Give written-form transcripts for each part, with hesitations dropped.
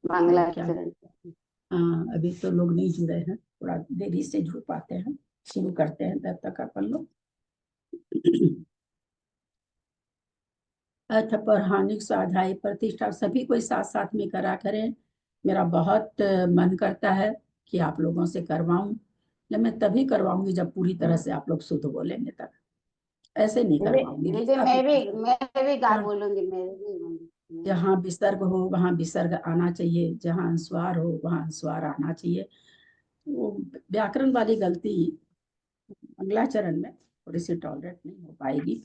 क्या। मंगलाचरण। हाँ, अभी तो लोग नहीं जुड़े हैं, थोड़ा देरी से जुड़ पाते हैं। शुरू करते हैं तब तक अपन लोग। अर्थ पौराणिक स्वाध्याय प्रतिष्ठा सभी को साथ साथ में करा करें। मेरा बहुत मन करता है कि आप लोगों से करवाऊं, लेकिन मैं तभी करवाऊंगी जब पूरी तरह से आप लोग शुद्ध बोलेंगे तब। ऐसे नहीं करवाऊंगी दीदी जिसका भी मैं भी गा जहाँ बोलूंगी, मैं भी बोलूंगी। जहाँ विसर्ग हो वहां विसर्ग आना चाहिए, जहाँ अनुस्वार हो वहां अनुस्वार आना चाहिए। वो व्याकरण वाली गलती मंगलाचरण में थोड़ी सी टॉलरेट नहीं हो पाएगी।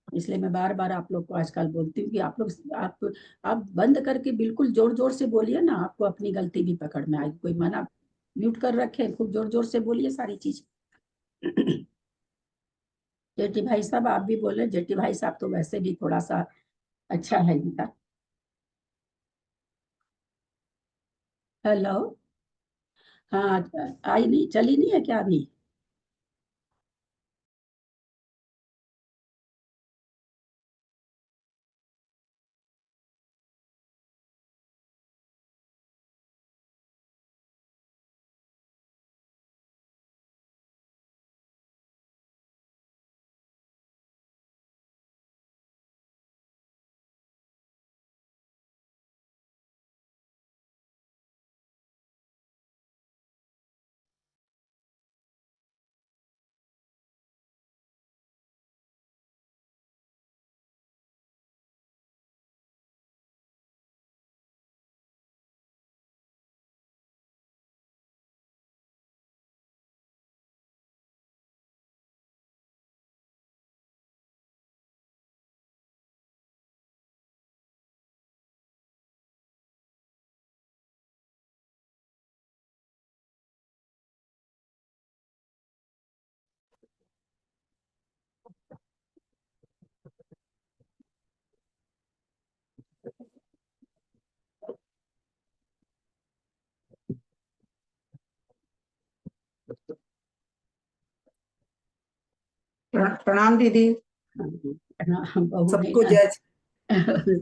इसलिए मैं बार बार आप लोग को आजकल बोलती हूँ कि आप लोग आप बंद करके बिल्कुल जोर जोर से बोलिए ना, आपको अपनी गलती भी पकड़ में आएगी। कोई मना म्यूट कर रखे, खूब जोर जोर से बोलिए सारी चीज। जेठी भाई साहब आप भी बोले। जेठी भाई साहब तो वैसे भी थोड़ा सा अच्छा है इनका। हेलो। हाँ, आई नहीं, चली नहीं है क्या अभी? प्रणाम दीदी। बहू नहीं सबको ना। जय।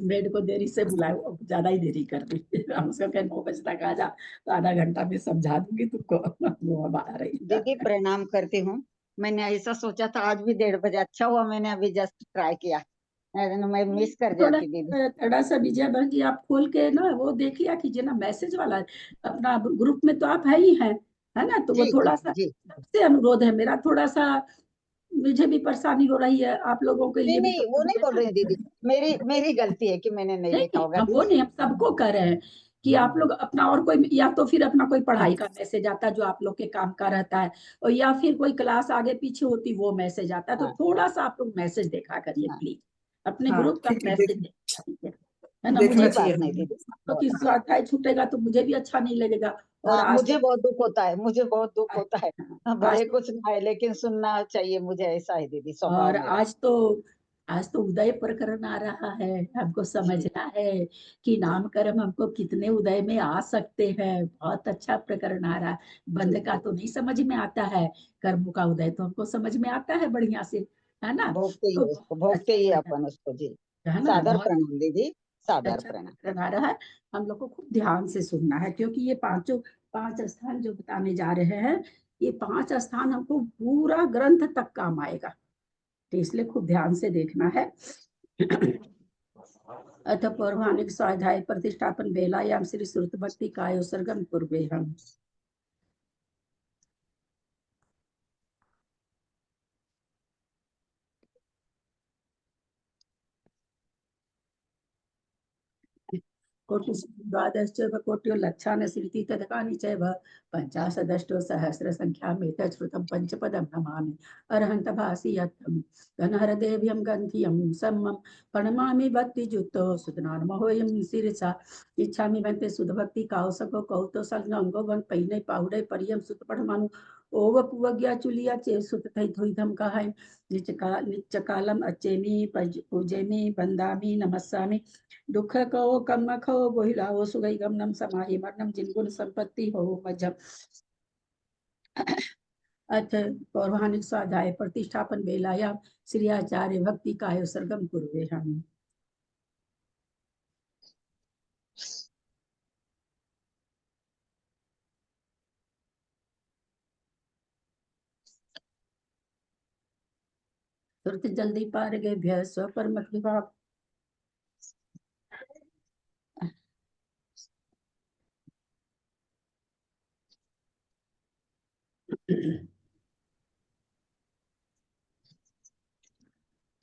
मेरे को देरी से बुलाए, वो ज्यादा ही देरी कर दी। हम उसको कहे 9 बजे तक आ जा, तो आधा घंटा में समझा दूंगी तुमको। वो अब आ रही है। दीदी प्रणाम करती हूँ। मैंने ऐसा सोचा था आज भी 1:30 बजे, अच्छा हुआ मैंने अभी जस्ट ट्राई किया, नहीं तो मैं मिस कर थोड़ा जाती दीदी। थोड़ा सा विजय बहन जी आप खोल के ना वो देख लिया कीजिए ना, मैसेज वाला अपना ग्रुप में तो आप है ही हैं, है ना? तो वो जी जी थोड़ा सा जी। सबसे अनुरोध है मेरा, थोड़ा सा मुझे भी परेशानी हो रही है, आप लोगों के नहीं लिए भी नहीं, वो प्रॉब्लम नहीं है बोल ना। रही दीदी, मेरी मेरी गलती है कि मैंने नहीं नहीं देखा नहीं, होगा हम वो दीदी। नहीं, हम सबको कह रहे हैं कि आप लोग अपना, और कोई या तो फिर अपना कोई हाँ पढ़ाई का मैसेज आता है जो आप लोग के काम का रहता है, और या फिर कोई क्लास आगे पीछे होती वो मैसेज आता है, तो हाँ थोड़ा सा आप लोग मैसेज देखा करिए हाँ। प्लीज। अपने हाँ ग्रुप का ठीक है, मैसेज देखा करिए, है ना? मुझे देखना कोई भी बात चाहिए नहीं हमें। दीदी। तो किस स्वाध्याय छूटेगा तो मुझे भी अच्छा नहीं लगेगा। और हाँ, आज मुझे तो बहुत दुख होता है, मुझे बहुत दुख होता है। हाँ, आज भले तो कुछ ना है लेकिन सुनना चाहिए मुझे, ऐसा है दीदी और स्वभाव मेरा। आज तो उदय प्रकरण आ रहा है। हमको जी समझना है कि नामकर्म हमको कितने उदय में आ सकते हैं। बहुत अच्छा प्रकरण आ रहा है। जी बंध का तो नहीं समझ में आता है, कर्म का उदय तो हमको समझ में आता है बढ़िया से, है ना? भोगते ही तो उसको, बहुत भोगते अच्छा ही प्रकरण, अपन उसको जी। है ना? सादर बहुत प्रणाम दीदी, सादर अच्छा प्रणाम। प्रकरण आ रहा है। हम लोग को खूब ध्यान से सुनना है, क्योंकि ये पांच स्थान जो बताने जा रहे हैं, ये 5 स्थान हमको पूरा ग्रंथ तक काम आएगा, तो इसलिए खूब ध्यान से देखना है। अथ पौराणिक स्वाध्याय प्रतिष्ठापन बेलायाम श्री श्रुत भक्ति काय सर्गम पूर्वे हम। कोटि द्वादश कोटियो लक्षान स्मृति तदकानि चैव पंचाशदष्टो सहस्र संख्या में श्रुतम पंचपदम नमामि अरहंत भासी यत्तम घनहर देव्यम गंधियम सम्मम प्रणमामि भक्ति जुतो सुदनान महोयम सिरसा इच्छामि भंते सुध भक्ति काउसको कौतो संगंगो भंग पहिने पाहुडे परियम सुत पढ़मानु ओव पुवग्या चुलिया चे सुत थई थोई धम कहाय निच्च कालम अचेमी पूजेमी वंदामी नमस्सामि दुख कहो कम खो बोहिलाओ सुगई गमनम समाहि मरणम जिनगुण संपत्ति हो मजम। अथ पौराणिक स्वाध्याय प्रतिष्ठापन बेलायाम श्री आचार्य भक्ति काय सर्गम पूर्वे हम। तुरत जल्दी पार गए भय स्वपरमत विभाग।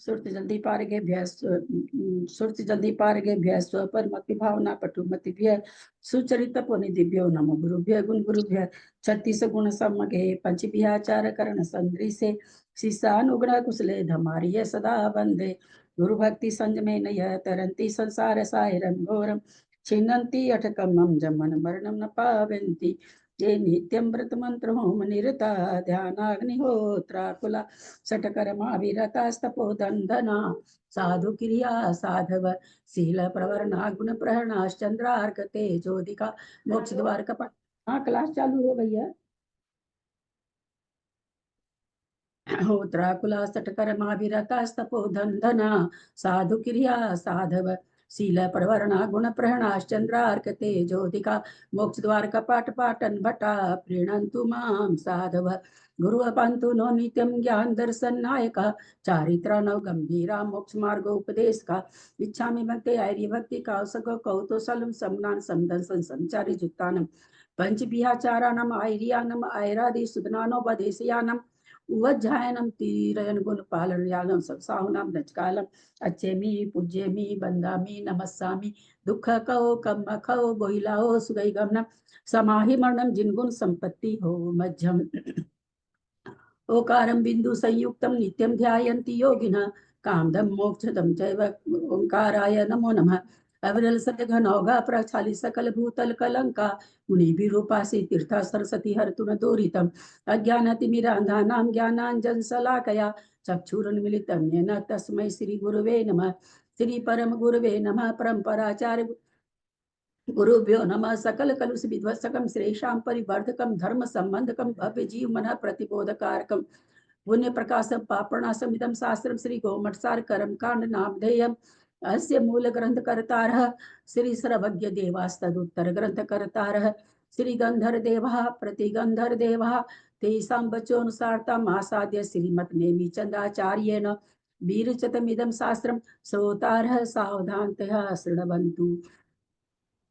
सुरत जल्दी पार गए भय सुरत जल्दी पार गए भय स्वपर मति भावना पटु मति भय सुचरित पुनि दिव्यो नमो गुरुभ्य गुण गुरुभ्य 36 गुण समगे पंच विहाचार करण संद्री से शीशानुग्रह कुशले धमारिय सदा वंदे गुरु भक्ति संज में नय तरंती संसार साहिरं घोरम छिन्नन्ति अठकमं जमन मरणं न पावन्ति ये नित्यं व्रत मंत्र होम निरता ध्यानाग्निहोत्राकुला षटकर्माभिरतास्तपो दंधना साधु क्रिया साधव शील प्रवरणा गुण प्रहरणाश्चंद्रार्क तेजोदिका मोक्ष द्वार कपट। हाँ क्लास चालू हो गई है। होत्राकुला षटकर्माभिरतास्तपो दंधना साधु क्रिया साधव शील प्रवरणा गुण प्रहरणाश्चंद्रार्क तेजोदिका मोक्ष द्वार कपाट पाटन भटा प्रीणन्तु मां साधव गुरु अपंतु नो नित्यम ज्ञान दर्शन नायक चारित्रा नव गंभीरा मोक्ष मार्ग उपदेश का इच्छा में भक्ति आर्य भक्ति कौसक कौतो सलम समनान समदन संचारी जुत्तानम पंच बिहाचारानम आर्यानम आयरादि सुदनानोपदेशयानम उवज्जायनम तीरयन गुण पालन यानम सत्साहुनाम नचकालम अच्छेमी पूज्येमी बंदामी नमस्सामी दुख कहो कम खो बोहिलाओ सुगई गमनम समाहि मरणम जिनगुण संपत्ति हो मध्यम ओकारं बिंदु संयुक्तं नित्यं ध्यायन्ति योगिनः कामदं मोक्षदं चैव ओंकाराय नमो नमः अविरल सद्घनौघा प्रक्षाली सकल भूतल कलंका मुनिभिरूपासि तीर्था सरस्वती हरतु न दूरितम् अज्ञानतिमिरान्धानां ज्ञानाञ्जन शलाकया चक्षुरुन्मिलितं येन तस्मै श्री गुरुवे नमः श्री परम गुरुवे नमः परम्पराचार्य गुरुभ्यो नमः सकल कलुष विध्वस्तकम श्रेषां परिवर्धकम धर्म संबंधकम भव्य जीव मन प्रतिबोधकारकम पुण्य प्रकाशम पापणासम इदं शास्त्रम श्री गोमठसार कर्म कांड नामधेयम अस्य मूल ग्रंथ कर्तारः श्री सर्वज्ञ देवास्तदुत्तर ग्रंथ कर्तारः श्री गंधर देवः प्रतिगंधर देवः तेषां वचोनुसारताम् आसाद्य श्रीमत् नेमिचंदाचार्येण वीरचतमिदं शास्त्रं श्रोतारः सावधानतया शृण्वन्तु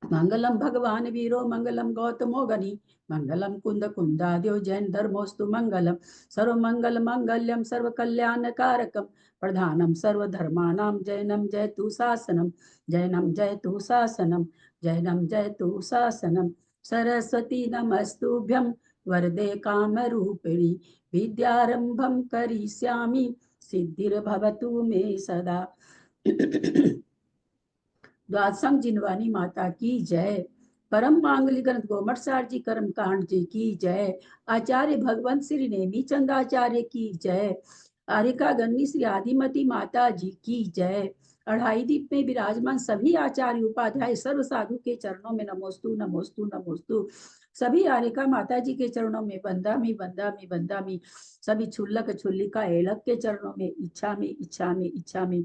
मंगलम भगवान वीरो मंगलम गौतमो गनि मंगलम कुंद कुंदाद्यो जैन धर्मोस्तु मंगलम सर्व मंगल मंगल्यम सर्व कल्याण कारकम प्रधानम सर्व धर्माणाम जैनम जयतु शासनम जैनम जयतु शासनम जैनम जयतु शासनम सरस्वती नमस्तुभ्यं वरदे काम रूपिणी विद्यारंभम करिष्यामि सिद्धिर्भवतु मे सदा। द्वादशम जिनवानी माता की जय। परम मांगलिक ग्रंथ गोमठसार जी कर्म कांड जी की जय। आचार्य भगवंत श्री नेमी चंदाचार्य की जय। आरिका गन्नी श्री आदिमती माता जी की जय। अढ़ाई दीप में विराजमान सभी आचार्य उपाध्याय सर्व साधु के चरणों में नमोस्तु नमोस्तु नमोस्तु। सभी आरिका माता जी के चरणों में बंदामी बंदामी बंदामी। सभी छुल्लक छुल्लिका एलक के चरणों में इच्छा में इच्छा में इच्छा में।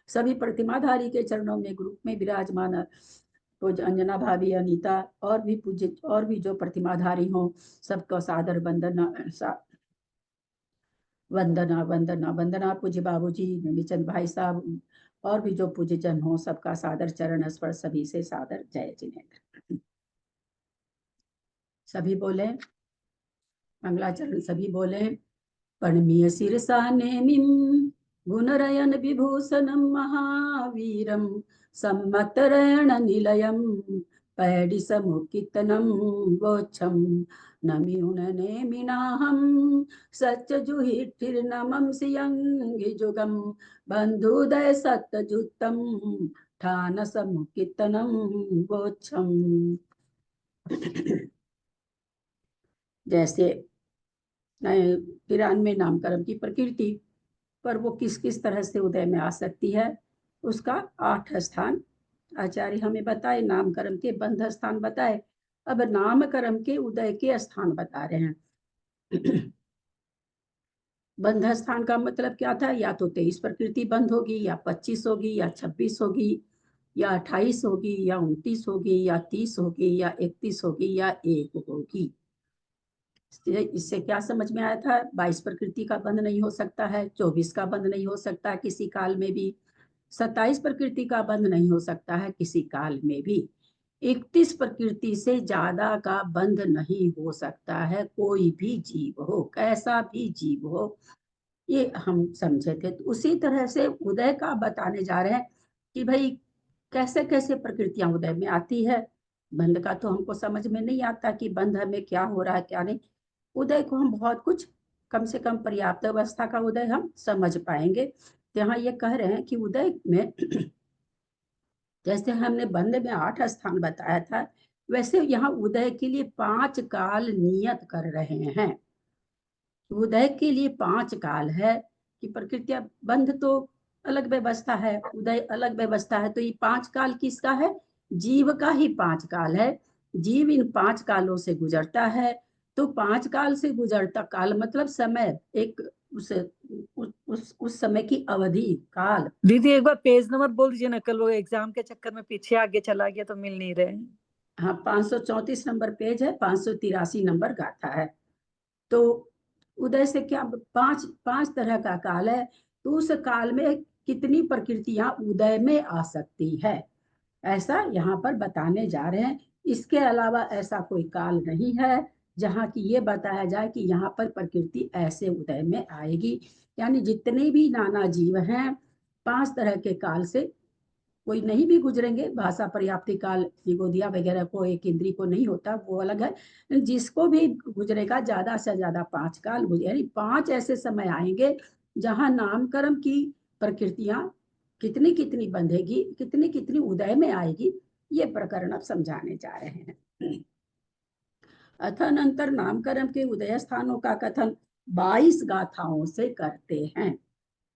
सभी प्रतिमाधारी के चरणों में ग्रुप में विराजमान पूज्य अंजना भाभी अनीता और भी पूज्य और भी जो प्रतिमाधारी हो सबका सादर वंदना वंदना वंदना वंदना। पूज्य बाबूजी नेमीचंद भाई साहब और भी जो पूज्य जन हो सबका सादर चरण स्पर्श सभी से सादर जय जिनेन्द्र। सभी बोले मंगलाचरण सभी बोले। पणमीय शिरसा नेमिं गुणरयन विभूषणं महावीरं सम्मतरण निलयं पैडिसमुकितनं वोच्छं नमिउन नेमिनाहं सच्चजुहिर्नमं सियंगिजुगं बन्धुदय सत्तजुत्तं ठानसमुकितनं वोच्छं। जैसे 93 नामकरण की प्रकृति पर वो किस किस तरह से उदय में आ सकती है उसका 8 स्थान आचार्य हमें बताए। नामकरण के बंध स्थान बताए। अब नामकरण के उदय के स्थान बता रहे हैं। बंध स्थान का मतलब क्या था? या तो 23 प्रकृति बंध होगी या 25 होगी या 26 होगी या 28 होगी या 29 होगी या 30 होगी या 31 होगी या 1 होगी। इससे क्या समझ में आया था? 22 प्रकृति का बंध नहीं हो सकता है, 24 का बंध नहीं हो सकता है किसी काल में भी, 27 प्रकृति का बंध नहीं हो सकता है किसी काल में भी, 31 प्रकृति से ज्यादा का बंध नहीं हो सकता है, कोई भी जीव हो, कैसा भी जीव हो। ये हम समझे थे। तो उसी तरह से उदय का बताने जा रहे हैं कि भाई कैसे कैसे प्रकृतियां उदय में आती है। बंध का तो हमको समझ में नहीं आता कि बंध में क्या हो रहा है क्या नहीं। उदय को हम बहुत कुछ, कम से कम पर्याप्त अवस्था का उदय हम समझ पाएंगे। तो यहाँ ये कह रहे हैं कि उदय में जैसे हमने बंध में 8 स्थान बताया था, वैसे यहाँ उदय के लिए 5 काल नियत कर रहे हैं। उदय के लिए 5 काल है कि प्रकृति, बंध तो अलग व्यवस्था है, उदय अलग व्यवस्था है। तो ये 5 काल किसका है? जीव का ही 5 काल है। जीव इन 5 कालों से गुजरता है। तो 5 काल से गुजरता काल मतलब समय, एक उस समय की अवधि, काल। दीदी एक बार पेज नंबर बोल दीजिए ना, कल वो एग्जाम के चक्कर में पीछे आगे चला गया तो मिल नहीं रहे। हाँ, 534 नंबर पेज है, 583 नंबर गाथा है। तो उदय से क्या, पांच तरह का काल है। तो उस काल में कितनी प्रकृतियां उदय में आ सकती है, ऐसा यहाँ पर बताने जा रहे हैं। इसके अलावा ऐसा कोई काल नहीं है जहाँ की ये बताया जाए कि यहाँ पर प्रकृति ऐसे उदय में आएगी। यानी जितने भी नाना जीव हैं, 5 तरह के काल से कोई नहीं भी गुजरेंगे। भाषा पर्याप्ति काल निगोदिया वगैरह को, एक इंद्री को नहीं होता, वो अलग है। जिसको भी गुजरेगा ज्यादा से ज्यादा 5 काल गुजरे, यानी 5 ऐसे समय आएंगे जहां नामकर्म की प्रकृतियां कितनी कितनी बंधेगी, कितनी कितनी उदय में आएगी, ये प्रकरण अब समझाने जा रहे हैं। अथन अंतर नामकर्म के उदय स्थानों का कथन 22 गाथाओं से करते हैं।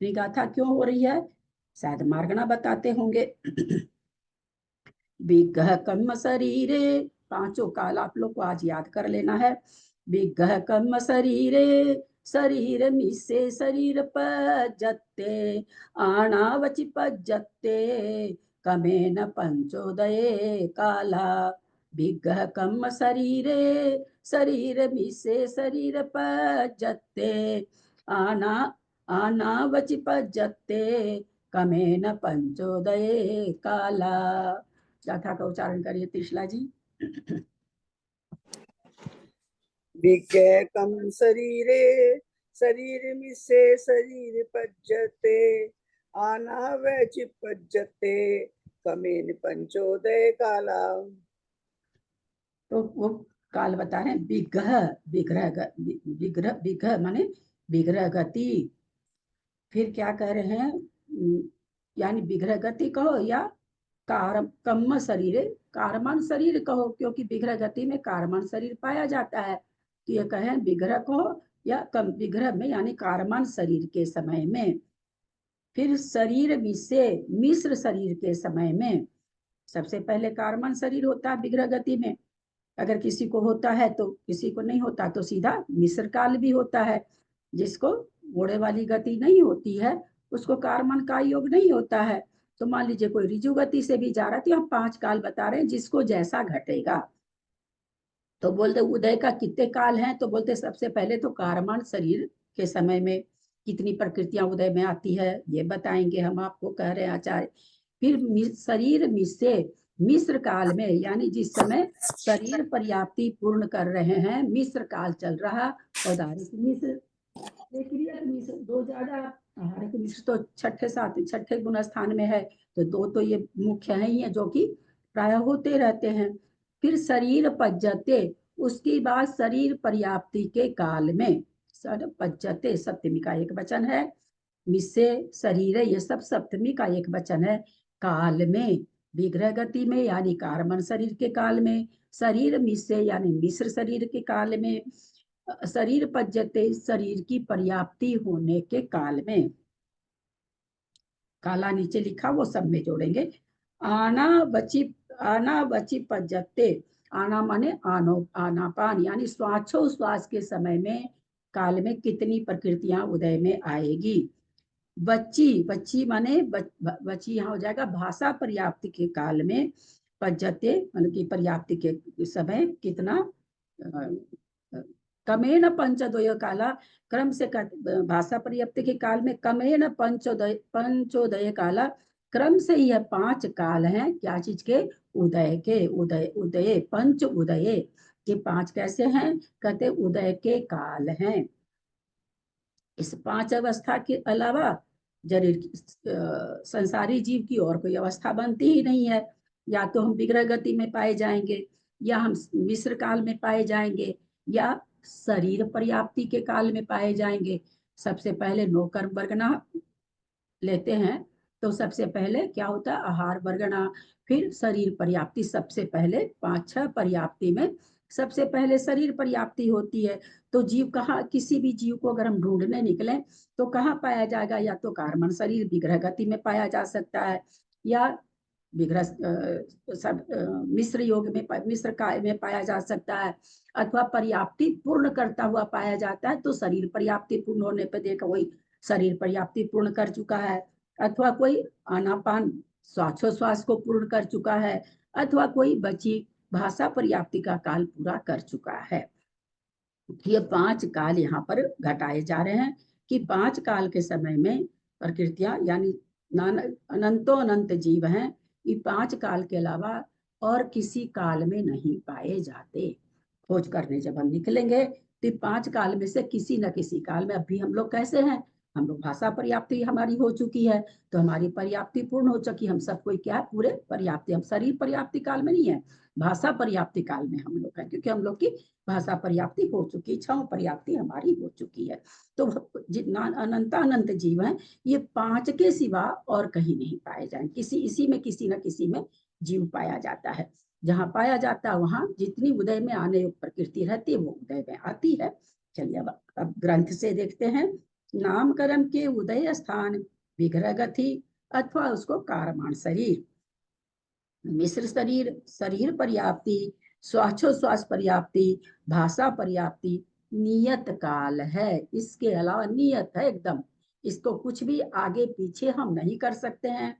ये गाथा क्यों हो रही है? शायद मार्गणा बताते होंगे। विग्रह कर्म शरीरे, 5 काल आप लोग को आज याद कर लेना है। विग्रह कर्म शरीरे, शरीर मिसे शरीर पज्जते, आणावचि पज्जते, कमेन पंचोदये काला। विग्रह कर्म शरीरे, शरीर मिसे शरीर पज्जते, आना आनावचि पज्जते, कमेन पंचोदये काला। गाथा का उच्चारण करिए त्रिशला जी। विज्ञकम शरीरे, शरीर मिसे शरीर पज्जते, आनावचि पज्जते, कमेन पंचोदय काला। तो वो काल बता रहे हैं। विग्रह, विग्रह विग्रह माने विग्रह गति। फिर क्या कह रहे हैं? यानी विग्रह गति कहो या कम्म शरीर, कारमान शरीर कहो, क्योंकि विग्रह गति में कारमान शरीर पाया जाता है। तो ये कहें विग्रह कहो या कम विग्रह में, यानी कारमान शरीर के समय में। फिर शरीर मिसे, मिश्र शरीर के समय में। सबसे पहले कारमान शरीर होता है विग्रह गति में, अगर किसी को होता है तो, किसी को नहीं होता तो सीधा मिश्र काल भी होता है। जिसको घोड़े वाली गति नहीं होती है उसको कारमान का योग नहीं होता है। तो मान लीजिए कोई रिजु गति से भी जा रहा है, तो हम 5 काल बता रहे हैं जिसको जैसा घटेगा। तो बोलते उदय का कितने काल हैं? तो बोलते सबसे पहले तो कारमान शरीर के समय में कितनी प्रकृतियां उदय में आती है ये बताएंगे हम आपको, कह रहे हैं आचार्य। फिर शरीर मिसे, मिश्र काल में, यानी जिस समय शरीर पर्याप्ति पूर्ण कर रहे हैं, मिश्र काल चल रहा, औदारिक मिश्र, मिश्र, 2 ज्यादा। आहारिक मिश्र तो छठे गुण स्थान में है, तो 2 तो ये मुख्य है ही है जो कि प्राय होते रहते हैं। फिर शरीर पज्जते, उसकी बात शरीर पर्याप्ति के काल में। पज्जते सप्तमी का एक वचन है, मिसे शरीर ये सब सप्तमी का एक वचन है। काल में, विग्रह गति में यानी कारमन शरीर के काल में, शरीर मिसे यानी मिश्र शरीर के काल में, शरीर पज्जते शरीर की पर्याप्ति होने के काल में। काला नीचे लिखा वो सब में जोड़ेंगे। आना बची पज्जते, आना माने आनापान, यानी श्वासोश्वास के समय में, काल में कितनी प्रकृतियां उदय में आएगी। बच्ची माने बच्ची यहाँ हो जाएगा भाषा पर्याप्ति के काल में। पज्जते मतलब की पर्याप्ति के समय कितना कमेन पंचोदय काला, क्रम से भाषा पर्याप्ति के काल में कमेन पंचोदय काला, क्रम से यह 5 काल हैं। क्या चीज के? उदय के। उदय उदय पंच उदय के 5 कैसे हैं? कहते उदय के काल हैं। इस 5 अवस्था के अलावा संसारी जीव की और कोई अवस्था बनती ही नहीं है। या तो हम विग्रह गति में पाए जाएंगे, या हम मिश्र काल में पाए जाएंगे, या शरीर पर्याप्ति के काल में पाए जाएंगे। सबसे पहले नौकर वर्गना लेते हैं तो सबसे पहले क्या होता है? आहार वर्गना, फिर शरीर पर्याप्ति। सबसे पहले 5-6 पर्याप्ति में सबसे पहले शरीर पर्याप्ति होती है। तो जीव कहाँ, किसी भी जीव को अगर हम ढूंढने निकले तो कहाँ पाया जाएगा? या तो कार्बन शरीर विग्रह गति में पाया जा सकता है, या विग्रह मिश्र योग में, मिश्र काय में पाया जा सकता है, अथवा पर्याप्ति पूर्ण करता हुआ पाया जाता है। तो शरीर पर्याप्ति पूर्ण होने पर देखा वही शरीर पर्याप्ति पूर्ण कर चुका है, अथवा कोई आनापान श्वासोश्वास को पूर्ण कर चुका है, अथवा कोई बची भाषा पर्याप्ति का काल पूरा कर चुका है। ये 5 काल यहाँ पर घटाए जा रहे हैं कि 5 काल के समय में प्रकृतियां यानी अनंतो अनंत जीव हैं। ये 5 काल के अलावा और किसी काल में नहीं पाए जाते। खोज करने जब हम निकलेंगे तो 5 काल में से किसी न किसी काल में, अभी हम लोग कैसे हैं? हम लोग भाषा पर्याप्ति हमारी हो चुकी है, तो हमारी पर्याप्ति पूर्ण हो चुकी। हम सब कोई क्या पूरे पर्याप्ति, हम शरीर पर्याप्ति काल में नहीं है, भाषा पर्याप्ति काल में हम लोग हैं, क्योंकि हम लोग की भाषा पर्याप्ति हो चुकी, इच्छाओं पर्याप्ति हमारी हो चुकी है। तो जितना अनंत जीव हैं, ये 5 के सिवा और कहीं नहीं पाए जाएंगे। इसी में किसी न किसी में जीव पाया जाता है। जहाँ पाया जाता है वहां जितनी उदय में आने योग्य प्रकृति रहती है वो उदय में आती है। चलिए अब ग्रंथ से देखते हैं। नामकरण के उदय स्थान विग्रह गति अथवा उसको कारमान शरीर, मिश्र शरीर, शरीर पर्याप्ति, श्वासोश्वास पर्याप्ति, भाषा पर्याप्ति नियत काल है। इसके अलावा नियत है एकदम, इसको कुछ भी आगे पीछे हम नहीं कर सकते हैं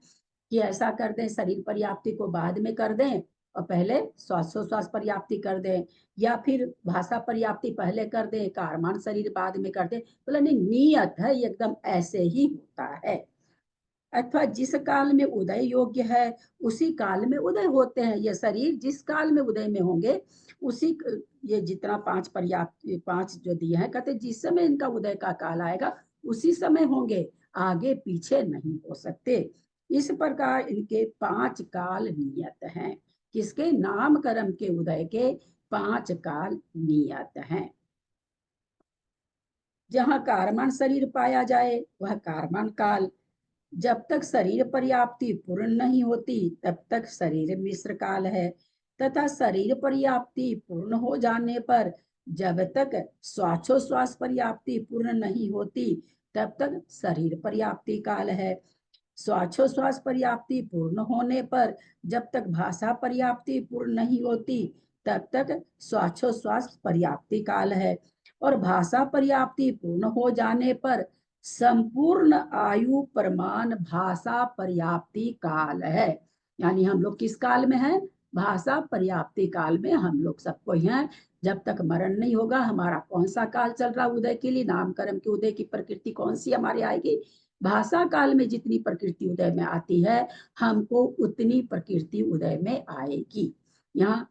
कि ऐसा कर दें शरीर पर्याप्ति को बाद में कर दें और पहले श्वासोश्वास पर्याप्ति कर दें, या फिर भाषा पर्याप्ति पहले कर दें कारमान शरीर बाद में कर दें। बोला नहीं, नियत है, एकदम ऐसे ही होता है। अथवा जिस काल में उदय योग्य है उसी काल में उदय होते हैं। ये शरीर जिस काल में उदय में होंगे उसी, ये जितना 5 पर्याप्त 5 जो दिए हैं, कहते जिस समय इनका उदय का काल आएगा उसी समय होंगे, आगे पीछे नहीं हो सकते। इस प्रकार इनके 5 काल नियत हैं। किसके? नामकरण के उदय के 5 काल नियत हैं। जहाँ कारमान शरीर पाया जाए वह कारमान काल, जब तक शरीर पर्याप्ति पूर्ण नहीं होती तब तक शरीर मिश्र काल है, तथा शरीर पर्याप्ति पूर्ण हो जाने पर जब तक श्वासोश्वास पर्याप्ति पूर्ण नहीं होती तब तक शरीर पर्याप्ति काल है। श्वासोश्वास पर्याप्ति पूर्ण होने पर जब तक भाषा पर्याप्ति पूर्ण नहीं होती तब तक श्वासोश्वास पर्याप्ति काल है, और भाषा पर्याप्ति पूर्ण हो जाने पर संपूर्ण आयु प्रमाण भाषा पर्याप्ति काल है। यानी हम लोग किस काल में हैं? भाषा पर्याप्ति काल में हम लोग सबको हैं। जब तक मरण नहीं होगा, हमारा कौन सा काल चल रहा उदय के लिए? नामकरण के उदय की प्रकृति कौन सी हमारे आएगी? भाषा काल में जितनी प्रकृति उदय में आती है हमको उतनी प्रकृति उदय में आएगी। यहाँ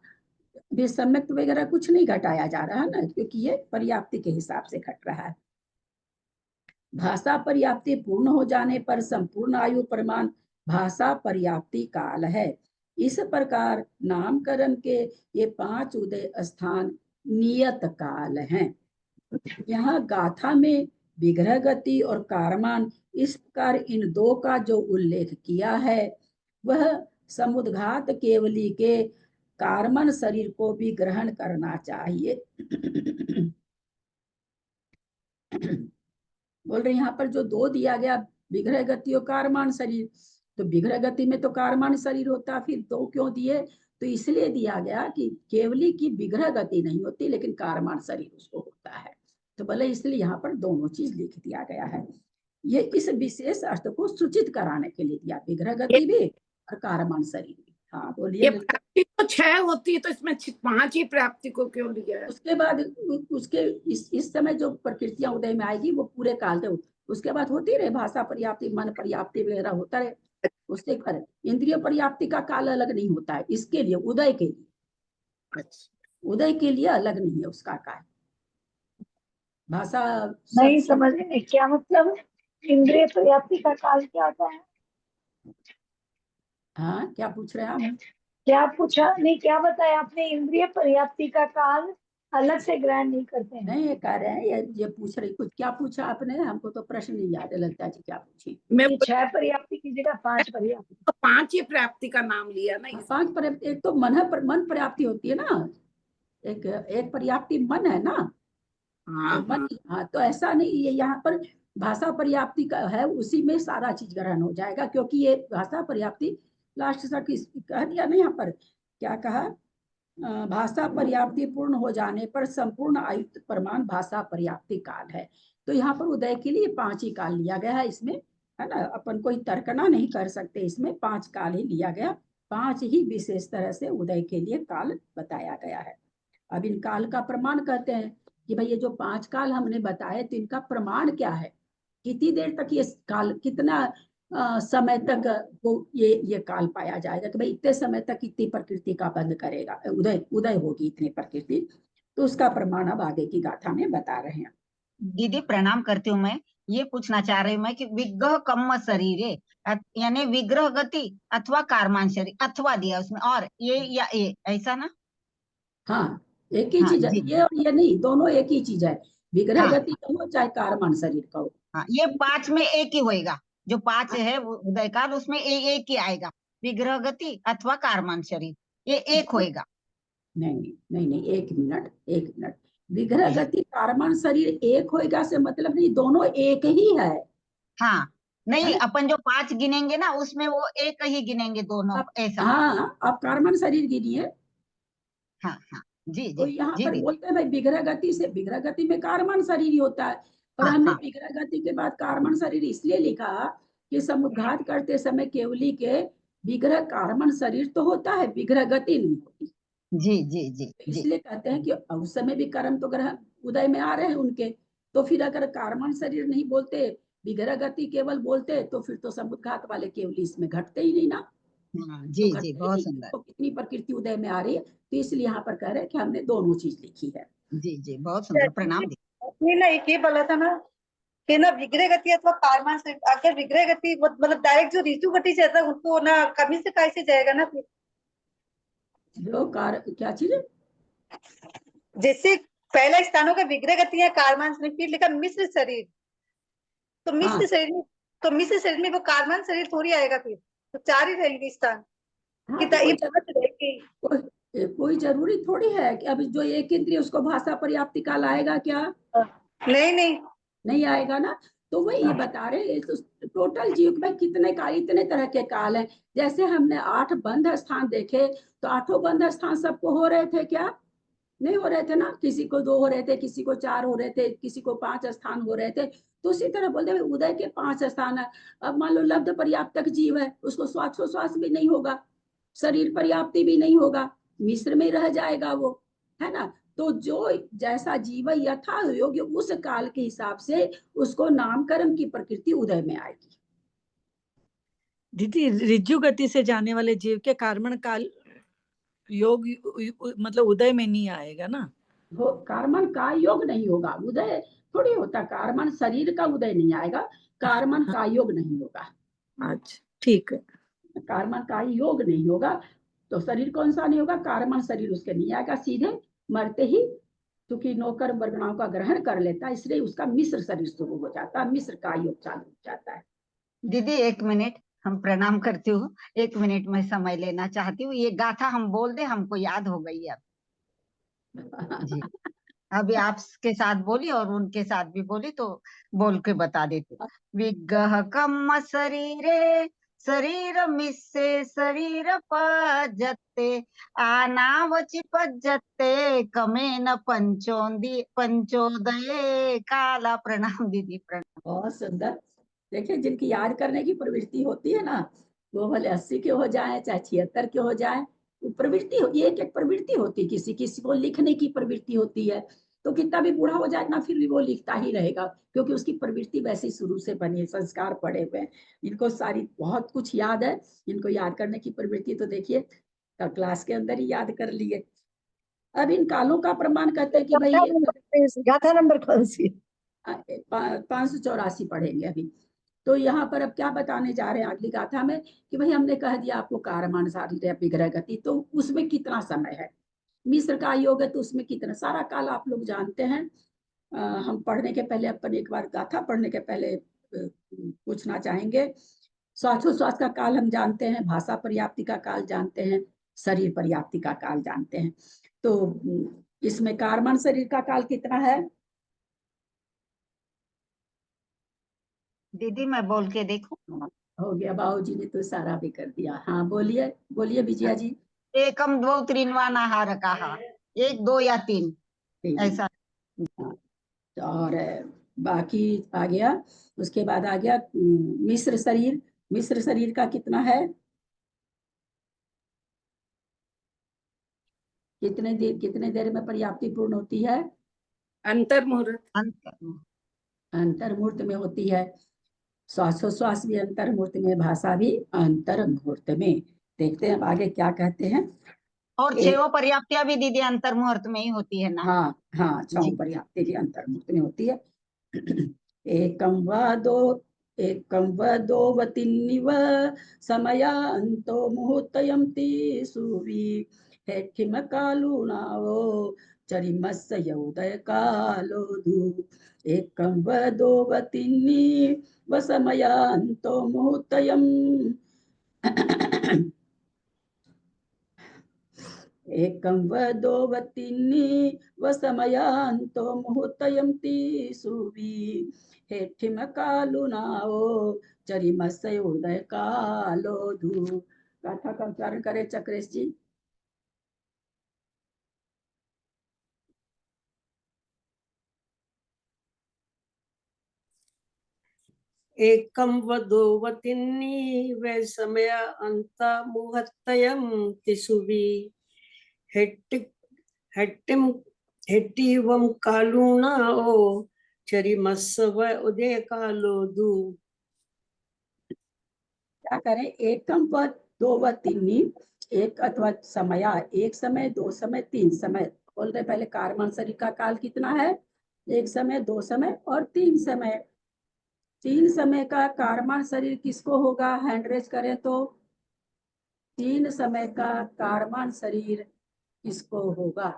भी सम्यक्त वगैरह कुछ नहीं घटाया जा रहा है ना, क्योंकि ये पर्याप्ति के हिसाब से घट रहा है। भाषा पर्याप्ति पूर्ण हो जाने पर संपूर्ण आयु प्रमाण भाषा पर्याप्ति काल है। इस प्रकार नामकरण के ये 5 उदय स्थान नियत काल हैं। यहाँ गाथा में विग्रह गति और कारमान, इस प्रकार इन 2 का जो उल्लेख किया है वह समुद्घात केवली के कारमन शरीर को भी ग्रहण करना चाहिए। बोल रहे यहाँ पर जो 2 दिया गया विग्रह गति और कारमान शरीर, तो विग्रह गति में तो कारमान शरीर होता, फिर 2 क्यों दिए? तो इसलिए दिया गया कि केवली की विग्रह गति नहीं होती लेकिन कारमान शरीर उसको होता है, तो बोले इसलिए यहाँ पर दोनों चीज लिख दिया गया है। ये इस विशेष अर्थ को सूचित कराने के लिए दिया, विग्रह गति भी और कारमान शरीर भी। हाँ बोलिए। ये प्राप्ति तो 6 होती है, तो इसमें 5 ही प्राप्ति को क्यों लिया है? उसके बाद उसके इस समय जो प्रकृतियां उदय में आएगी वो पूरे काल तक, उसके बाद होती रहे भाषा पर्याप्ति, मन पर्याप्ति वगैरह होता रहे, उससे पर इंद्रिय पर्याप्ति का काल अलग नहीं होता है। इसके लिए उदय के लिए, उदय के लिए अलग नहीं है उसका काल। भाषा नहीं समझ में क्या मतलब इंद्रिय पर्याप्ति का काल क्या होता है? हाँ क्या पूछ रहे हैं आप? क्या पूछा नहीं, क्या बताया आपने? इंद्रिय पर्याप्ति का काल अलग से ग्रहण नहीं करते हैं। नहीं ये कह रहे हैं, ये पूछ रही, कुछ क्या पूछा आपने? हमको तो प्रश्न नहीं याद है, लगता है जी क्या पूछी। मैं ये 6 पर्याप्ति की जगह 5 पर्याप्ति। तो 5 ही प्राप्ति का नाम लिया ना। हाँ, 5 पर्याप्ति, एक तो मन पर्याप्ति होती है ना, एक पर्याप्ति मन है ना। हाँ, मन, हाँ तो ऐसा नहीं, ये यहाँ पर भाषा पर्याप्ति का है, उसी में सारा चीज ग्रहण हो जाएगा, क्योंकि ये भाषा पर्याप्ति लास्ट तक कह दिया ना यहाँ पर, क्या कहा? भाषा पर्याप्ति पूर्ण हो जाने पर संपूर्ण आयुक्त प्रमाण भाषा पर्याप्ति काल है। तो यहाँ पर उदय के लिए 5 ही काल लिया गया है इसमें, है ना। अपन कोई तर्कना नहीं कर सकते, इसमें 5 काल ही लिया गया, 5 ही विशेष तरह से उदय के लिए काल बताया गया है। अब इन काल का प्रमाण कहते हैं कि भाई ये जो 5 काल हमने बताए, तो इनका प्रमाण क्या है, कितनी देर तक ये काल, कितना समय तक वो ये काल पाया जाएगा कि भाई इतने समय तक इतनी प्रकृति का बंध करेगा, उदय होगी इतनी प्रकृति। तो उसका प्रमाण अब आगे की गाथा में बता रहे हैं। दीदी प्रणाम करती हूँ। मैं ये पूछना चाह रही हूँ मैं कि विग्रह कम्म शरीरे, यानी विग्रह गति अथवा कार्मान शरीर, अथवा दिया उसमें, और ये या ये, ऐसा ना? हाँ एक ही हाँ, चीज है, जी। ये और ये नहीं, दोनों एक ही चीज है। विग्रह हाँ, गति का हो चाहे कारमान शरीर का हो। हाँ, ये 5 में एक ही होएगा, जो 5 है वो उदय काल, उसमें एक ही आएगा, विग्रह गति अथवा कार्मान शरीर, ये एक होएगा। नहीं नहीं नहीं, एक मिनट, विग्रह गति कारमान शरीर एक होएगा से मतलब नहीं, दोनों एक ही है। हाँ, नहीं है ना? अपन जो 5 गिनेंगे ना, उसमें वो एक ही गिनेंगे दोनों, ऐसा। हाँ आप कारमान शरीर गिनिए। हाँ, हाँ, जी तो जी यहाँ जी पर दीदी। बोलते हैं भाई विग्रह गति से, विग्रह गति में कारमान शरीर ही होता है, पर हाँ, हमने हाँ, विग्रह गति के बाद कारमान शरीर इसलिए लिखा कि समुद्घात करते समय केवली के विग्रह कारमान शरीर तो होता है, विग्रह गति नहीं होती। जी जी जी जी। इसलिए कहते हैं कि उस समय भी कर्म तो ग्रह उदय में आ रहे हैं उनके, तो फिर अगर कारमान शरीर नहीं बोलते, विग्रह गति केवल बोलते, तो फिर तो समुद्घात वाले केवली इसमें घटते ही नहीं ना। हाँ, तो जी घटते जी, ही बहुत नहीं, सुंदर। तो कितनी प्रकृति उदय में आ रही है, तो इसलिए यहाँ पर कह रहे हैं कि हमने दोनों चीज लिखी है। जी जी, बहुत सुंदर, प्रणाम दीदी। आपने ना एक ये बोला था ना कि ना विग्रह गति अथवा कारमान से, अगर विग्रह गति मतलब डायरेक्ट जो ऋतु गति से ऐसा, उनको ना कमी से कैसे जाएगा ना फिर? जो क्या चीज है? जैसे पहला स्थानों का विग्रह गति है कारमान से, फिर लिखा मिश्र शरीर, तो हाँ मिश्र शरीर में वो कारमान शरीर थोड़ी आएगा फिर, तो 4 ही रहेंगे स्थान। हाँ, कितना तो ये बात रहेगी। कोई जरूरी थोड़ी है कि अब जो एक इंद्रिय उसको भाषा पर्याप्ति काल आएगा क्या? नहीं नहीं, नहीं आएगा ना। तो वही ये बता रहे हैं, तो टोटल जीव में कितने काल, इतने तरह के काल हैं। जैसे हमने 8 बंध स्थान देखे, तो 8 बंध स्थान सबको हो रहे थे क्या? नहीं हो रहे थे ना, किसी को 2 हो रहे थे, किसी को 4 हो रहे थे, किसी को 5 स्थान हो रहे थे। तो उसी तरह बोलते हैं उदय के 5 स्थान है। अब मान लो लब्ध पर्याप्तक जीव है, उसको श्वास भी नहीं होगा, शरीर पर्याप्ति भी नहीं होगा, मिश्र में रह जाएगा वो, है ना। तो जो जैसा जीव यथा योग्य उस काल के हिसाब से उसको नामकरण की प्रकृति उदय में आएगी। दीदी ऋजु गति से जाने वाले जीव के कार्मण काल योग मतलब उदय में नहीं आएगा ना। कार्मन का योग नहीं होगा, उदय थोड़ी होता, कार्मन शरीर का उदय नहीं आएगा, कार्मन का योग नहीं होगा। अच्छा ठीक है, कार्मन का योग नहीं होगा, तो शरीर कौन सा नहीं होगा? कार्मन शरीर उसके नहीं आएगा, सीधे मरते ही क्योंकि नौकर वर्गणाओं का ग्रहण कर लेता है, इसलिए उसका मिश्र शरीर शुरू हो जाता है, मिश्र का योग चालू हो जाता है। दीदी 1 मिनट, हम प्रणाम करती हूँ, 1 मिनट में समय लेना चाहती हूँ। ये गाथा हम बोल दे, हमको याद हो गई अब जी। अभी आपके साथ बोली और उनके साथ भी बोली, तो बोल के बता देते। विग्रह कम्म शरीरे, शरीर मिस्से शरीर पजते, आनावचि पज्जते, कमे न पंचोदये काला। प्रणाम दीदी, प्रणाम। बहुत सुंदर। देखिए जिनकी याद करने की प्रवृत्ति होती है ना, वो भले 80 के हो जाए चाहे 76 के हो जाए, वो प्रवृत्ति ये एक प्रवृत्ति होती है, किसी किसी को लिखने की प्रवृत्ति होती है, तो कितना भी बूढ़ा हो जाए ना फिर भी वो लिखता ही रहेगा, क्योंकि उसकी प्रवृत्ति वैसे शुरू से बनी है, संस्कार पड़े हुए हैं। इनको सारी बहुत कुछ याद है, इनको याद करने की प्रवृत्ति तो देखिए क्लास के अंदर ही याद कर लिए। अब इन कालों का प्रमाण कहते हैं कि भाई गाथा नंबर कौन सी? 584 पढ़ेंगे अभी। तो यहाँ पर अब क्या बताने जा रहे हैं अगली गाथा में कि भाई हमने कह दिया आपको कारमान सारी विग्रह गति, तो उसमें कितना समय है, मिस्र का योग है तो उसमें कितना, सारा काल आप लोग जानते हैं। हम पढ़ने के पहले अपन एक बार गाथा पढ़ने के पहले पूछना चाहेंगे। श्वासोश्वास का काल हम जानते हैं, भाषा पर्याप्ति का काल जानते हैं, शरीर पर्याप्ति का काल जानते हैं। तो इसमें कारमान शरीर का काल कितना है? दीदी मैं बोल के देखूं? हो गया, बाबूजी ने तो सारा भी कर दिया। हाँ बोलिए बोलिए विजया जी। एकम द्वौ त्रीन्वानाहार कहा, 1 2 या 3 ऐसा। और बाकी आ गया, उसके बाद आ गया मिश्र शरीर। मिश्र शरीर का कितना है? कितने देर में पर्याप्ति पूर्ण होती है? अंतर्मुहूर्त। अंतर्मुहूर्त में होती है। श्वासोश्वास भी अंतर्मुहूर्त में, भाषा भी अंतर्मुहूर्त में। देखते हैं अब आगे क्या कहते हैं। और 6 पर्याप्तियां भी दीदी अंतर्मुहूर्त में ही होती है ना? हाँ हाँ, 6 पर्याप्ति भी अंतर्मुहूर्त में होती है। एकम व दो व तीन्निव समयांतो मुहूर्तयं तीसुवि हेठिम कालुनावो चरिमस्य यौदय कालोधु। एकम व दो व तीन्निव समयांतो मुहूर्तयं एकं व दो व तीन्नि समयांतो मुहूर्तयं तीसुवि हेठिम कालुनाओ चरिमस्य उदय कालोधु। गाथा का उच्चारण करें चक्रेश जी। एकं वदो वतिन्नी वै समय अंत मुहत्तयं तिसुवि हेट्टिम हेट्टिवं कालुना ओ चरिमस्व उदय कालोदु। क्या करें? एकम व दो व तीन्नी, एक अथवा समया, एक समय, दो समय, तीन समय। बोल रहे पहले कारमान शरीर का काल कितना है? एक समय, दो समय और तीन समय। तीन समय का कारमान शरीर किसको होगा? हैंड रेज करें तो। तीन समय का कारमान शरीर किसको होगा?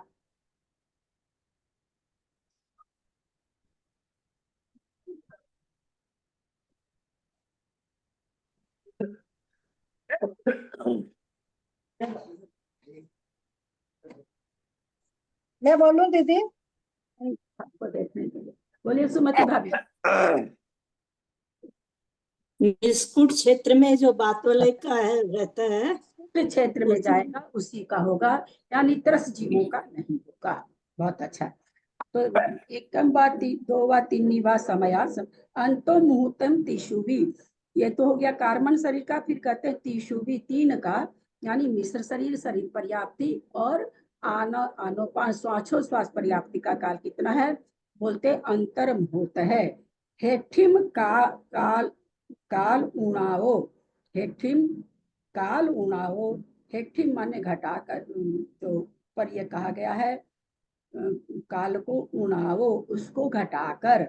मैं बोलूं दीदी? आपको देखने के लिए बोलिए सुमति भाभी। बिस्कुट क्षेत्र में जो बातोले का है रहता है, क्षेत्र में जाएगा उसी का होगा, यानी त्रस जीवों का नहीं होगा। बहुत अच्छा। तो एकम बात दो वा तीन वा समया अंतो मुहूर्तम तिशुभि, ये तो हो गया कारमन शरीर का। फिर कहते हैं तिशुभि, तीन का, यानी मिश्र शरीर, शरीर पर्याप्ति और आनोपान श्वासोश्वास पर्याप्ति का काल कितना है? बोलते अंतर मुहूर्त है। हेठिम काल उणाओ, हेठिम काल उणाओ, हेठिम माने घटाकर, जो पर यह कहा गया है काल को उणावो, उसको घटाकर।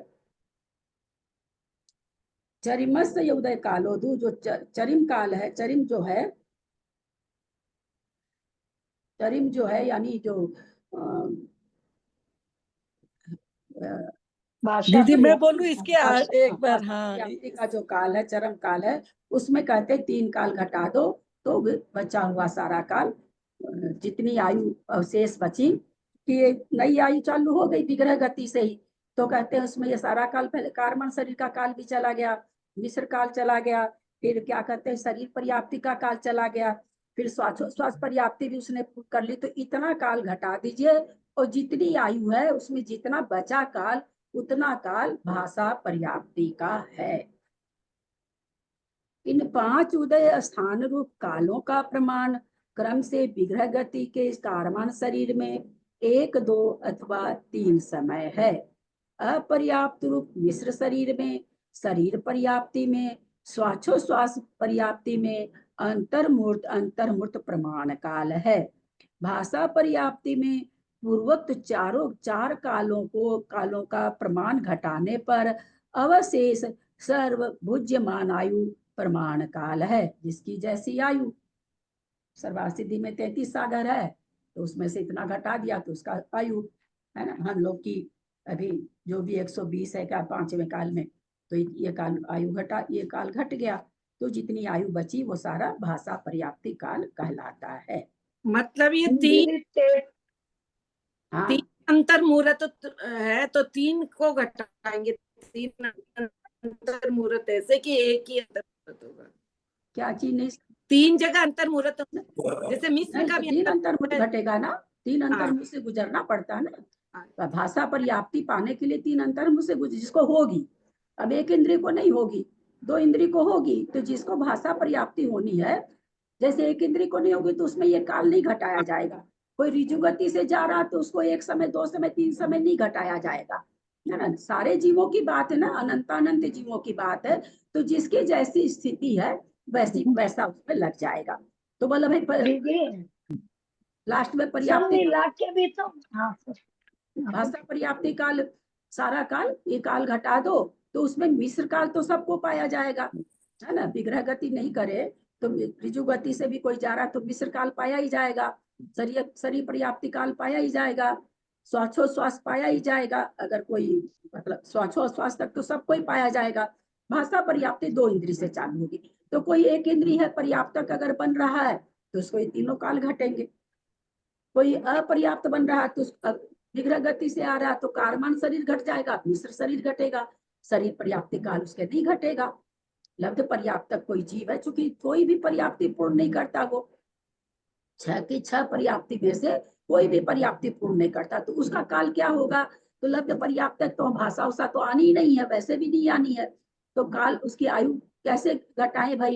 चरिमस्त उदय कालोदु, जो चरिम काल है, चरिम जो है यानी जो दीदी मैं बोलूं इसके एक बार? हाँ, का जो काल है, चरम काल है, उसमें कहते हैं 3 काल घटा दो तो बचा हुआ सारा काल, जितनी आयु अवशेष बची, कि नई आयु चालू हो गई विग्रह गति से ही, तो कहते हैं उसमें ये सारा काल, पहले कारमन शरीर का काल भी चला गया, मिश्र काल चला गया, फिर क्या कहते हैं शरीर पर्याप्ति का काल चला गया, फिर श्वासोश्वास पर्याप्ति भी उसने कर ली, तो इतना काल घटा दीजिए और जितनी आयु है उसमें जितना बचा काल, उतना काल भाषा पर्याप्ति का है। इन 5 उदय स्थान रूप कालों का प्रमाण क्रम से विग्रह गति के कारमान शरीर में 1, 2 अथवा 3 समय है। अपर्याप्त रूप मिश्र शरीर में, शरीर पर्याप्ति में, श्वासोश्वास पर्याप्ति में अंतर्मूर्त प्रमाण काल है। भाषा पर्याप्ति में पूर्वोक्त चार कालों का प्रमाण घटाने पर अवशेष सर्वभुज्यमान आयु प्रमाण काल है, जिसकी जैसी आयु। सर्वासिद्धि में 33 सागर है, तो उसमें से इतना घटा दिया तो उसका आयु है ना। हम लोग की अभी जो भी 120 है क्या 5वें काल में, तो ये काल घट गया, तो जितनी आयु बची वो सारा भाषा पर्याप्ति काल कहलाता है। मतलब ये तीन अंतर मुहूर्त है, तो 3 को घटाएंगे, 3 अंतर मुहूर्त ऐसे कि एक ही अंतर मुहूर्त होगा। क्या चीज नहीं, 3 जगह अंतर मुहूर्त, जैसे मिश्र का भी 3 अंतर मुहूर्त घटेगा ना, 3 अंतर हाँ। मुहूर्त से गुजरना पड़ता है हाँ। ना। भाषा पर्याप्ति पाने के लिए 3 अंतर मुहूर्त से जिसको होगी, अब एक इंद्रिय को नहीं होगी, 2 इंद्रिय को होगी, तो जिसको भाषा पर्याप्ति होनी है, जैसे एक इंद्रिय को नहीं होगी तो उसमें ये काल नहीं घटाया जाएगा। कोई ऋजु गति से जा रहा तो उसको 1 समय 2 समय 3 समय नहीं घटाया जाएगा, है ना। सारे जीवों की बात है ना, अनंत जीवों की बात है, तो जिसकी जैसी स्थिति है वैसा उसमें लग जाएगा। तो बोला भाई लास्ट में पर्याप्ति भी तो भाषा पर्याप्ति काल, सारा काल ये काल घटा दो तो उसमें मिश्र काल तो सबको पाया जाएगा, है ना। विग्रह गति नहीं करे तो ऋजु गति से भी कोई जा रहा तो मिश्र काल पाया ही जाएगा, शरीर पर्याप्ति काल पाया ही जाएगा, श्वासोश्वास पाया ही जाएगा। अगर कोई मतलब श्वासोश्वास तक तो सबको ही पाया जाएगा। भाषा पर्याप्ति 2 इंद्रिय से चालू होगी, तो कोई एक इंद्रिय है पर्याप्तक अगर बन रहा है तो उसको ये तीनों काल घटेंगे। कोई अपर्याप्त बन रहा है तो विग्रह गति से आ रहा है तो कारमान शरीर घट जाएगा, मिश्र शरीर घटेगा, शरीर पर्याप्ति काल उसके नहीं घटेगा। लब्ध पर्याप्तक कोई जीव है, चूंकि कोई भी पर्याप्ति पूर्ण नहीं करता, वो 6 की 6 पर्याप्ति में से कोई भी पर्याप्ति पूर्ण नहीं करता, तो उसका काल क्या होगा। तो लब्ध पर्याप्तक तो भाषा उषा तो आनी ही नहीं है, वैसे भी नहीं आनी है, तो काल उसकी आयु कैसे घटाए भाई।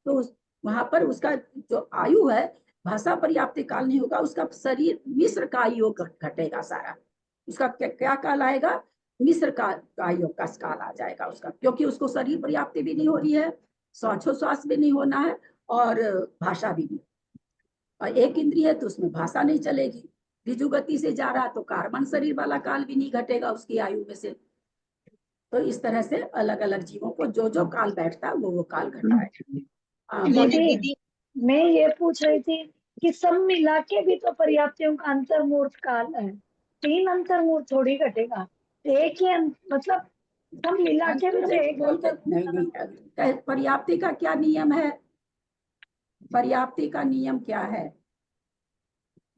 तो वहां पर उसका जो आयु है भाषा पर्याप्ति काल नहीं होगा, उसका शरीर मिश्र का योग घटेगा सारा। उसका क्या काल आएगा, मिश्र का योग का काल आ जाएगा उसका, क्योंकि उसको शरीर पर्याप्ति भी नहीं हो रही है, श्वासोश्वास भी नहीं होना है और भाषा भी नहीं। और एक इंद्रिय है तो उसमें भाषा नहीं चलेगी, ऋजु गति से जा रहा तो कार्बन शरीर वाला काल भी नहीं घटेगा उसकी आयु में से। तो इस तरह से अलग अलग जीवों को जो जो काल बैठता है वो काल घटाएगा। दीदी मैं ये पूछ रही थी कि सब मिला के भी तो पर्याप्तियों का अंतर्मूर्त काल है, 3 अंतर्मूर्त थोड़ी घटेगा, एक ही मतलब सब मिला के भी तो एक बोलते नहीं, पर्याप्ति का क्या नियम है, पर्याप्ति का नियम क्या है,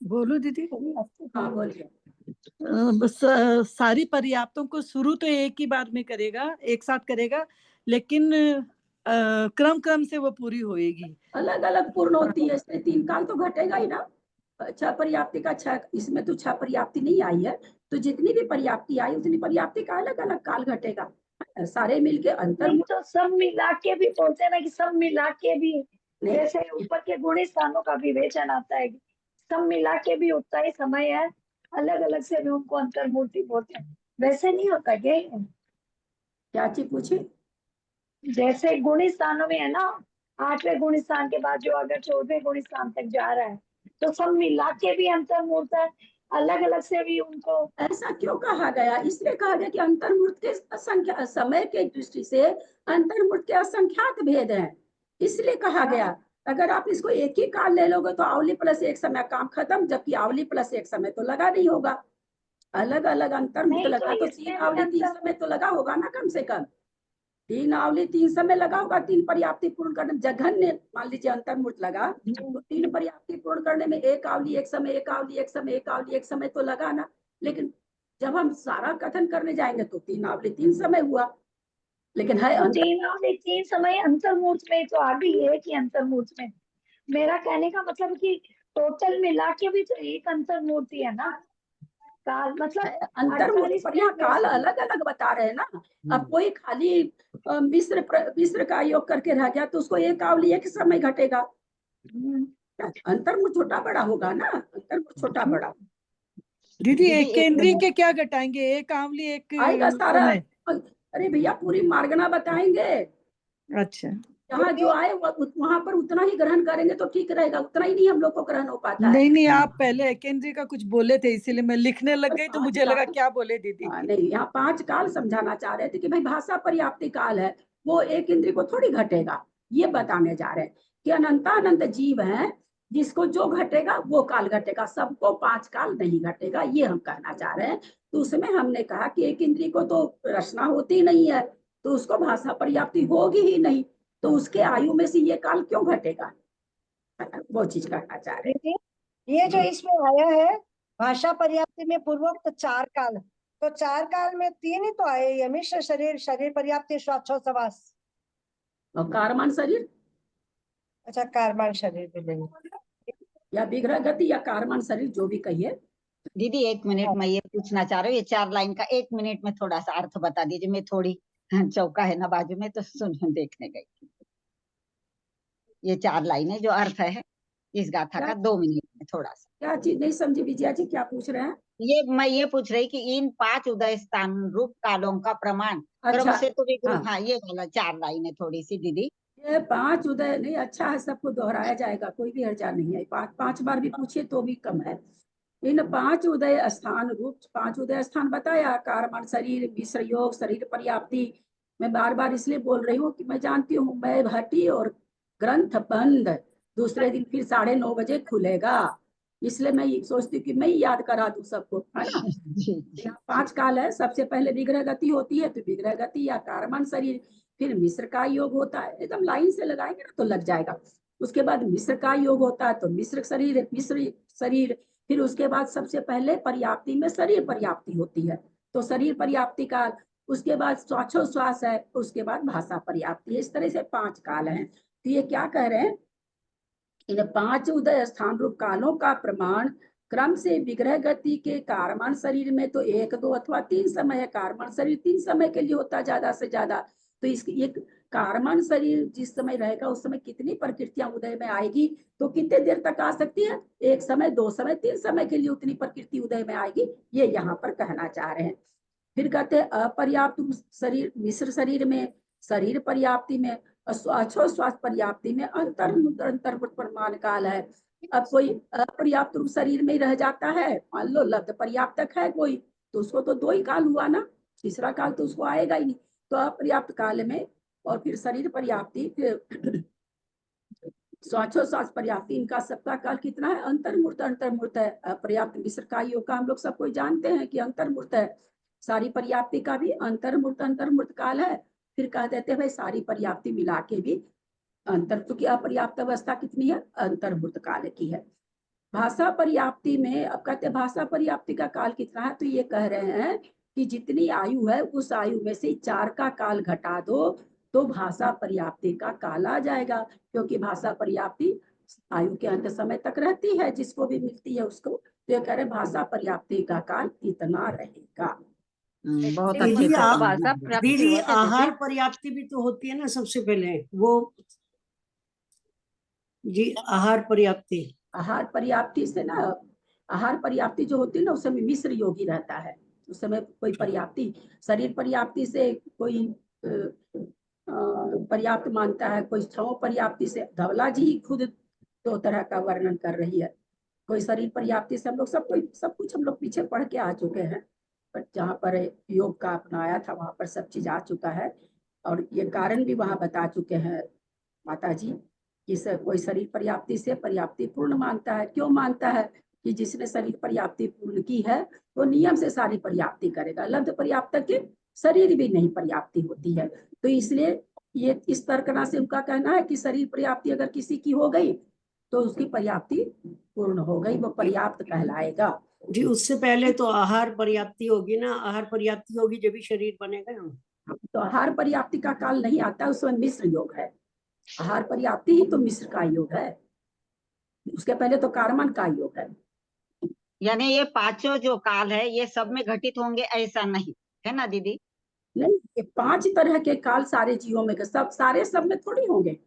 बोलो दीदी। हाँ बोलिए। बस सारी पर्याप्तों को शुरू तो एक ही बार में करेगा, एक साथ करेगा, लेकिन क्रम से वो पूरी होएगी, अलग अलग पूर्ण होती है, इसमें 3 काल तो घटेगा ही ना। 6 पर्याप्ति का 6, इसमें तो 6 पर्याप्ति नहीं आई है, तो जितनी भी पर्याप्ति आई उतनी पर्याप्ति का अलग अलग काल घटेगा, सारे मिलके अंतर। तो सब मिला के भी बोलते हैं ना कि सब मिला के भी, जैसे ऊपर के गुणी स्थानों का विवेचन आता है, सब मिला के भी उतना ही समय है, अलग अलग से भी उनको अंतर्मूर्ति बोलते हैं, वैसे नहीं होता क्या चीज पूछे। जैसे गुणी स्थानों में है ना, 8वें गुणी स्थान के बाद जो अगर 14वें गुणी स्थान तक जा रहा है तो सब मिला के भी अंतर्मूर्त है, अलग अलग से भी उनको। ऐसा क्यों कहा गया, इसलिए कहा गया कि अंतर्मूर्त के असंख्या समय के दृष्टि से अंतर्मूर्त के असंख्यात भेद हैं, इसलिए कहा गया। अगर आप इसको एक ही काल ले लोगे तो आवली प्लस 1 समय काम खत्म, जबकि आवली प्लस 1 समय तो लगा नहीं होगा। अलग अलग अंतर्मूर्त लगा तो 3 आवली 3 समय तो लगा होगा ना, कम से कम 3 आवली 3 समय लगा होगा। 3 पर्याप्ति पूर्ण करने जघन्य मान लीजिए अंतर्मूर्त लगा तो 3 पर्याप्ति पूर्ण करने में 1 आवली 1 समय 1 आवली 1 समय 1 आवली 1 समय तो लगा ना। लेकिन जब हम सारा कथन करने जाएंगे तो 3 आवली 3 समय हुआ, लेकिन है 3 आवली 3 समय अंतर्मूर्त में तो आ गई, एक ही अंतर्मूर्त में। मेरा कहने का मतलब कि टोटल मिला के भी तो एक अंतर्मूर्ति है ना। काल मतलब अंतर्मुख 48 पर यहाँ मिनट काल में। अलग अलग बता रहे हैं ना। अब कोई खाली मिस्र का योग करके रह गया तो उसको एक कावली एक समय घटेगा। अंतर्मुख छोटा बड़ा होगा ना, अंतर्मुख छोटा बड़ा दीदी दीदी, एक एक केंद्री मिनट। के क्या घटाएंगे, एक आंवली एक आएगा सारा। समय। अरे भैया पूरी मार्गना बताएंगे, अच्छा जहाँ जो आए वहां पर उतना ही ग्रहण करेंगे तो ठीक रहेगा, उतना ही नहीं हम लोग को ग्रहण हो पाता है। नहीं नहीं, आप पहले एक केंद्री का कुछ बोले थे इसीलिए मैं लिखने लग गई तो पांच मुझे लगा काल। क्या बोले दीदी। नहीं, यहाँ 5 काल समझाना चाह रहे थे कि भाई भाषा पर्याप्ति काल है, वो एक इंद्रिय को थोड़ी घटेगा। ये बताने जा रहे हैं कि अनंत जीव हैं, जिसको जो घटेगा वो काल घटेगा, सबको 5 काल नहीं घटेगा, ये हम कहना चाह रहे हैं। तो उसमें हमने कहा कि एक इंद्रिय को तो रचना होती नहीं है, तो उसको भाषा पर्याप्ति होगी ही नहीं, तो उसके आयु में से ये काल क्यों घटेगा, वो चीज कहना चाह रहे हैं। दीदी ये जो इसमें आया है भाषा पर्याप्ति में पूर्वोक्त 4 काल, तो 4 काल में 3 ही तो आए, ये मिश्र शरीर, शरीर पर्याप्ति, श्वासोच्छ्वास। और कारमान शरीर अच्छा, कारमान शरीर भी लेंगे। या विग्रह गति या कारमान शरीर, जो भी कहिए। दीदी 1 मिनट, मैं ये पूछना चाह रही हूँ, ये 4 लाइन का 1 मिनट में थोड़ा सा अर्थ बता दीजिए। मैं थोड़ी चौका है ना बाजू में, तो सुन देखने गई। ये 4 लाइनें जो अर्थ है इस गाथा का 2 मिनट में थोड़ा सा। क्या चीज नहीं समझी विजया जी, क्या पूछ रहे हैं? मैं ये पूछ रही कि इन 5 उदय स्थान रूप कालों का प्रमाण क्रम अच्छा, से तो विग्रह। हाँ। हाँ, ये वाला 4 लाइनें थोड़ी सी दीदी। ये 5 उदय नहीं, अच्छा है, सबको दोहराया जाएगा, कोई भी हर्जा नहीं है। 5 बार भी पूछिए तो भी कम है। इन 5 उदय स्थान रूप, 5 उदय स्थान बताया, कारमान शरीर, मिश्र योग, शरीर पर्याप्ति। मैं बार बार इसलिए बोल रही हूँ कि मैं जानती हूँ मैं भट्टी और ग्रंथ बंद दूसरे दिन फिर 9:30 बजे खुलेगा, इसलिए मैं सोचती हूँ कि मैं याद करा दूं सबको, है ना। यहाँ 5 काल है। सबसे पहले विग्रह गति होती है, तो विग्रह गति या कारमान शरीर, फिर मिश्र का योग होता है, एकदम लाइन से लगाएंगे ना तो लग जाएगा। उसके बाद मिश्र का योग होता है, तो मिश्र शरीर, फिर उसके बाद सबसे पहले पर्याप्ति में शरीर पर्याप्ति होती है, तो शरीर पर्याप्ति काल। उसके बाद श्वासोच्छ्वास है, उसके बाद भाषा पर्याप्ति है। इस तरह से 5 काल हैं। तो ये क्या कह रहे हैं, इन 5 उदय स्थान रूप कालों का प्रमाण क्रम से विग्रह गति के कारमान शरीर में तो 1, 2 अथवा 3 समय है। कारमान शरीर 3 समय के लिए होता है ज्यादा से ज्यादा। तो इसकी एक कारमान शरीर जिस समय रहेगा उस समय कितनी प्रकृतियां उदय में आएगी, तो कितने देर तक आ सकती है, 1 समय, 2 समय, 3 समय के लिए उतनी प्रकृति उदय में आएगी, ये यहाँ पर कहना चाह रहे हैं। फिर कहते हैं अपर्याप्त शरीर, मिश्र शरीर में, शरीर पर्याप्ति में, श्वास पर्याप्ति में अंतर प्रमाण काल है। अब कोई अपर्याप्त रूप शरीर में ही रह जाता है, मान लो लब्ध पर्याप्तक है कोई, तो उसको तो 2 ही काल हुआ ना, तीसरा काल तो उसको आएगा ही नहीं। तो अपर्याप्त काल में और फिर शरीर पर्याप्ति, फिर श्वास पर्याप्ति, इनका सबका काल कितना है, अंतर्मूर्त है। अपर्याप्त मिश्र का योग का हम लोग सब कोई जानते हैं कि अंतर्मूर्त है। सारी पर्याप्ति का भी अंतर्मूर्त काल है। फिर कह देते हैं भाई सारी पर्याप्ति मिला के भी अंतर, क्योंकि अपर्याप्त अवस्था कितनी है, अंतर्मूर्त काल की है। भाषा पर्याप्ति में अब कहते हैं भाषा पर्याप्ति का काल कितना है, तो ये कह रहे हैं कि जितनी आयु है उस आयु में से 4 का काल घटा दो तो भाषा पर्याप्ति का काल आ जाएगा, क्योंकि भाषा पर्याप्ति आयु के अंत समय तक रहती है, जिसको भी मिलती है उसको। तो ये कह रहे भाषा पर्याप्ति का काल इतना रहेगा। बहुत दीदी, अच्छे से भाषा प्राप्ति दीदी हो जाती आहार है। पर्याप्ति भी तो होती है ना सबसे पहले, वो जी आहार पर्याप्ति। आहार पर्याप्ति से ना, आहार पर्याप्ति जो होती है ना उस समय मिश्र योगी रहता है, उस समय कोई पर्याप्ति, शरीर पर्याप्ति से कोई पर्याप्त मानता है, कोई छव पर्याप्ति से, धवला जी ही खुद 2 तरह का वर्णन कर रही है। कोई शरीर पर्याप्ति से हम लोग सब कुछ हम लोग पीछे पढ़ के आ चुके हैं, पर जहाँ पर योग का अपनाया था वहां पर सब चीज आ चुका है, और ये कारण भी वहां बता चुके हैं माता जी कि कोई शरीर पर्याप्ति से पर्याप्ति पूर्ण मानता है। क्यों मानता है कि जिसने शरीर पर्याप्ति पूर्ण की है वो नियम से सारी पर्याप्ति करेगा, लब्ध पर्याप्त के शरीर भी नहीं पर्याप्ति होती है। तो इसलिए ये इस तर्कना से उनका कहना है कि शरीर पर्याप्ति अगर किसी की हो गई तो उसकी पर्याप्ति पूर्ण हो गई, वो पर्याप्त कहलाएगा। जी उससे पहले तो आहार पर्याप्ति होगी ना, आहार पर्याप्ति होगी जब भी शरीर बनेगा ना। तो आहार पर्याप्ति का काल नहीं आता, उसमें मिश्र योग है। आहार पर्याप्ति ही तो मिश्र का योग है, उसके पहले तो कारमान का योग है। यानी ये पांचों जो काल है ये सब में घटित होंगे ऐसा नहीं है ना दीदी? नहीं, ये 5 तरह के काल सारे जीवों में, सब सारे सब में थोड़ी होंगे।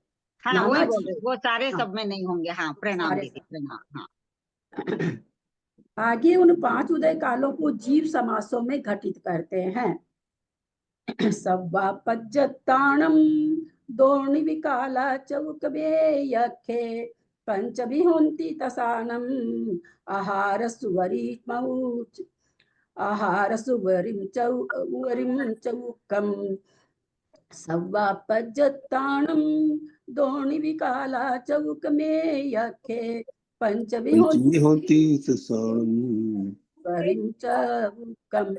हाँ नाना वही बोल जी, रहे, वो सारे हाँ, सब में नहीं होंगे। हाँ प्रणाम सारे दीदी, सब। प्रणाम। हाँ आगे उन 5 उदय कालों को जीव समासों में घटित करते हैं। सव्वा पज्जताणम दोर्णि विकाला चौकबे यखे पंचभि होन्ति तसानम आहार सुवरी मौच आहार सुवरिम चौकम सव्वा पज्जताणम दोर्णि विकाला चौक में यखे पंचभि पंचमी होन्ति होती तसाणम वरिम चौकम।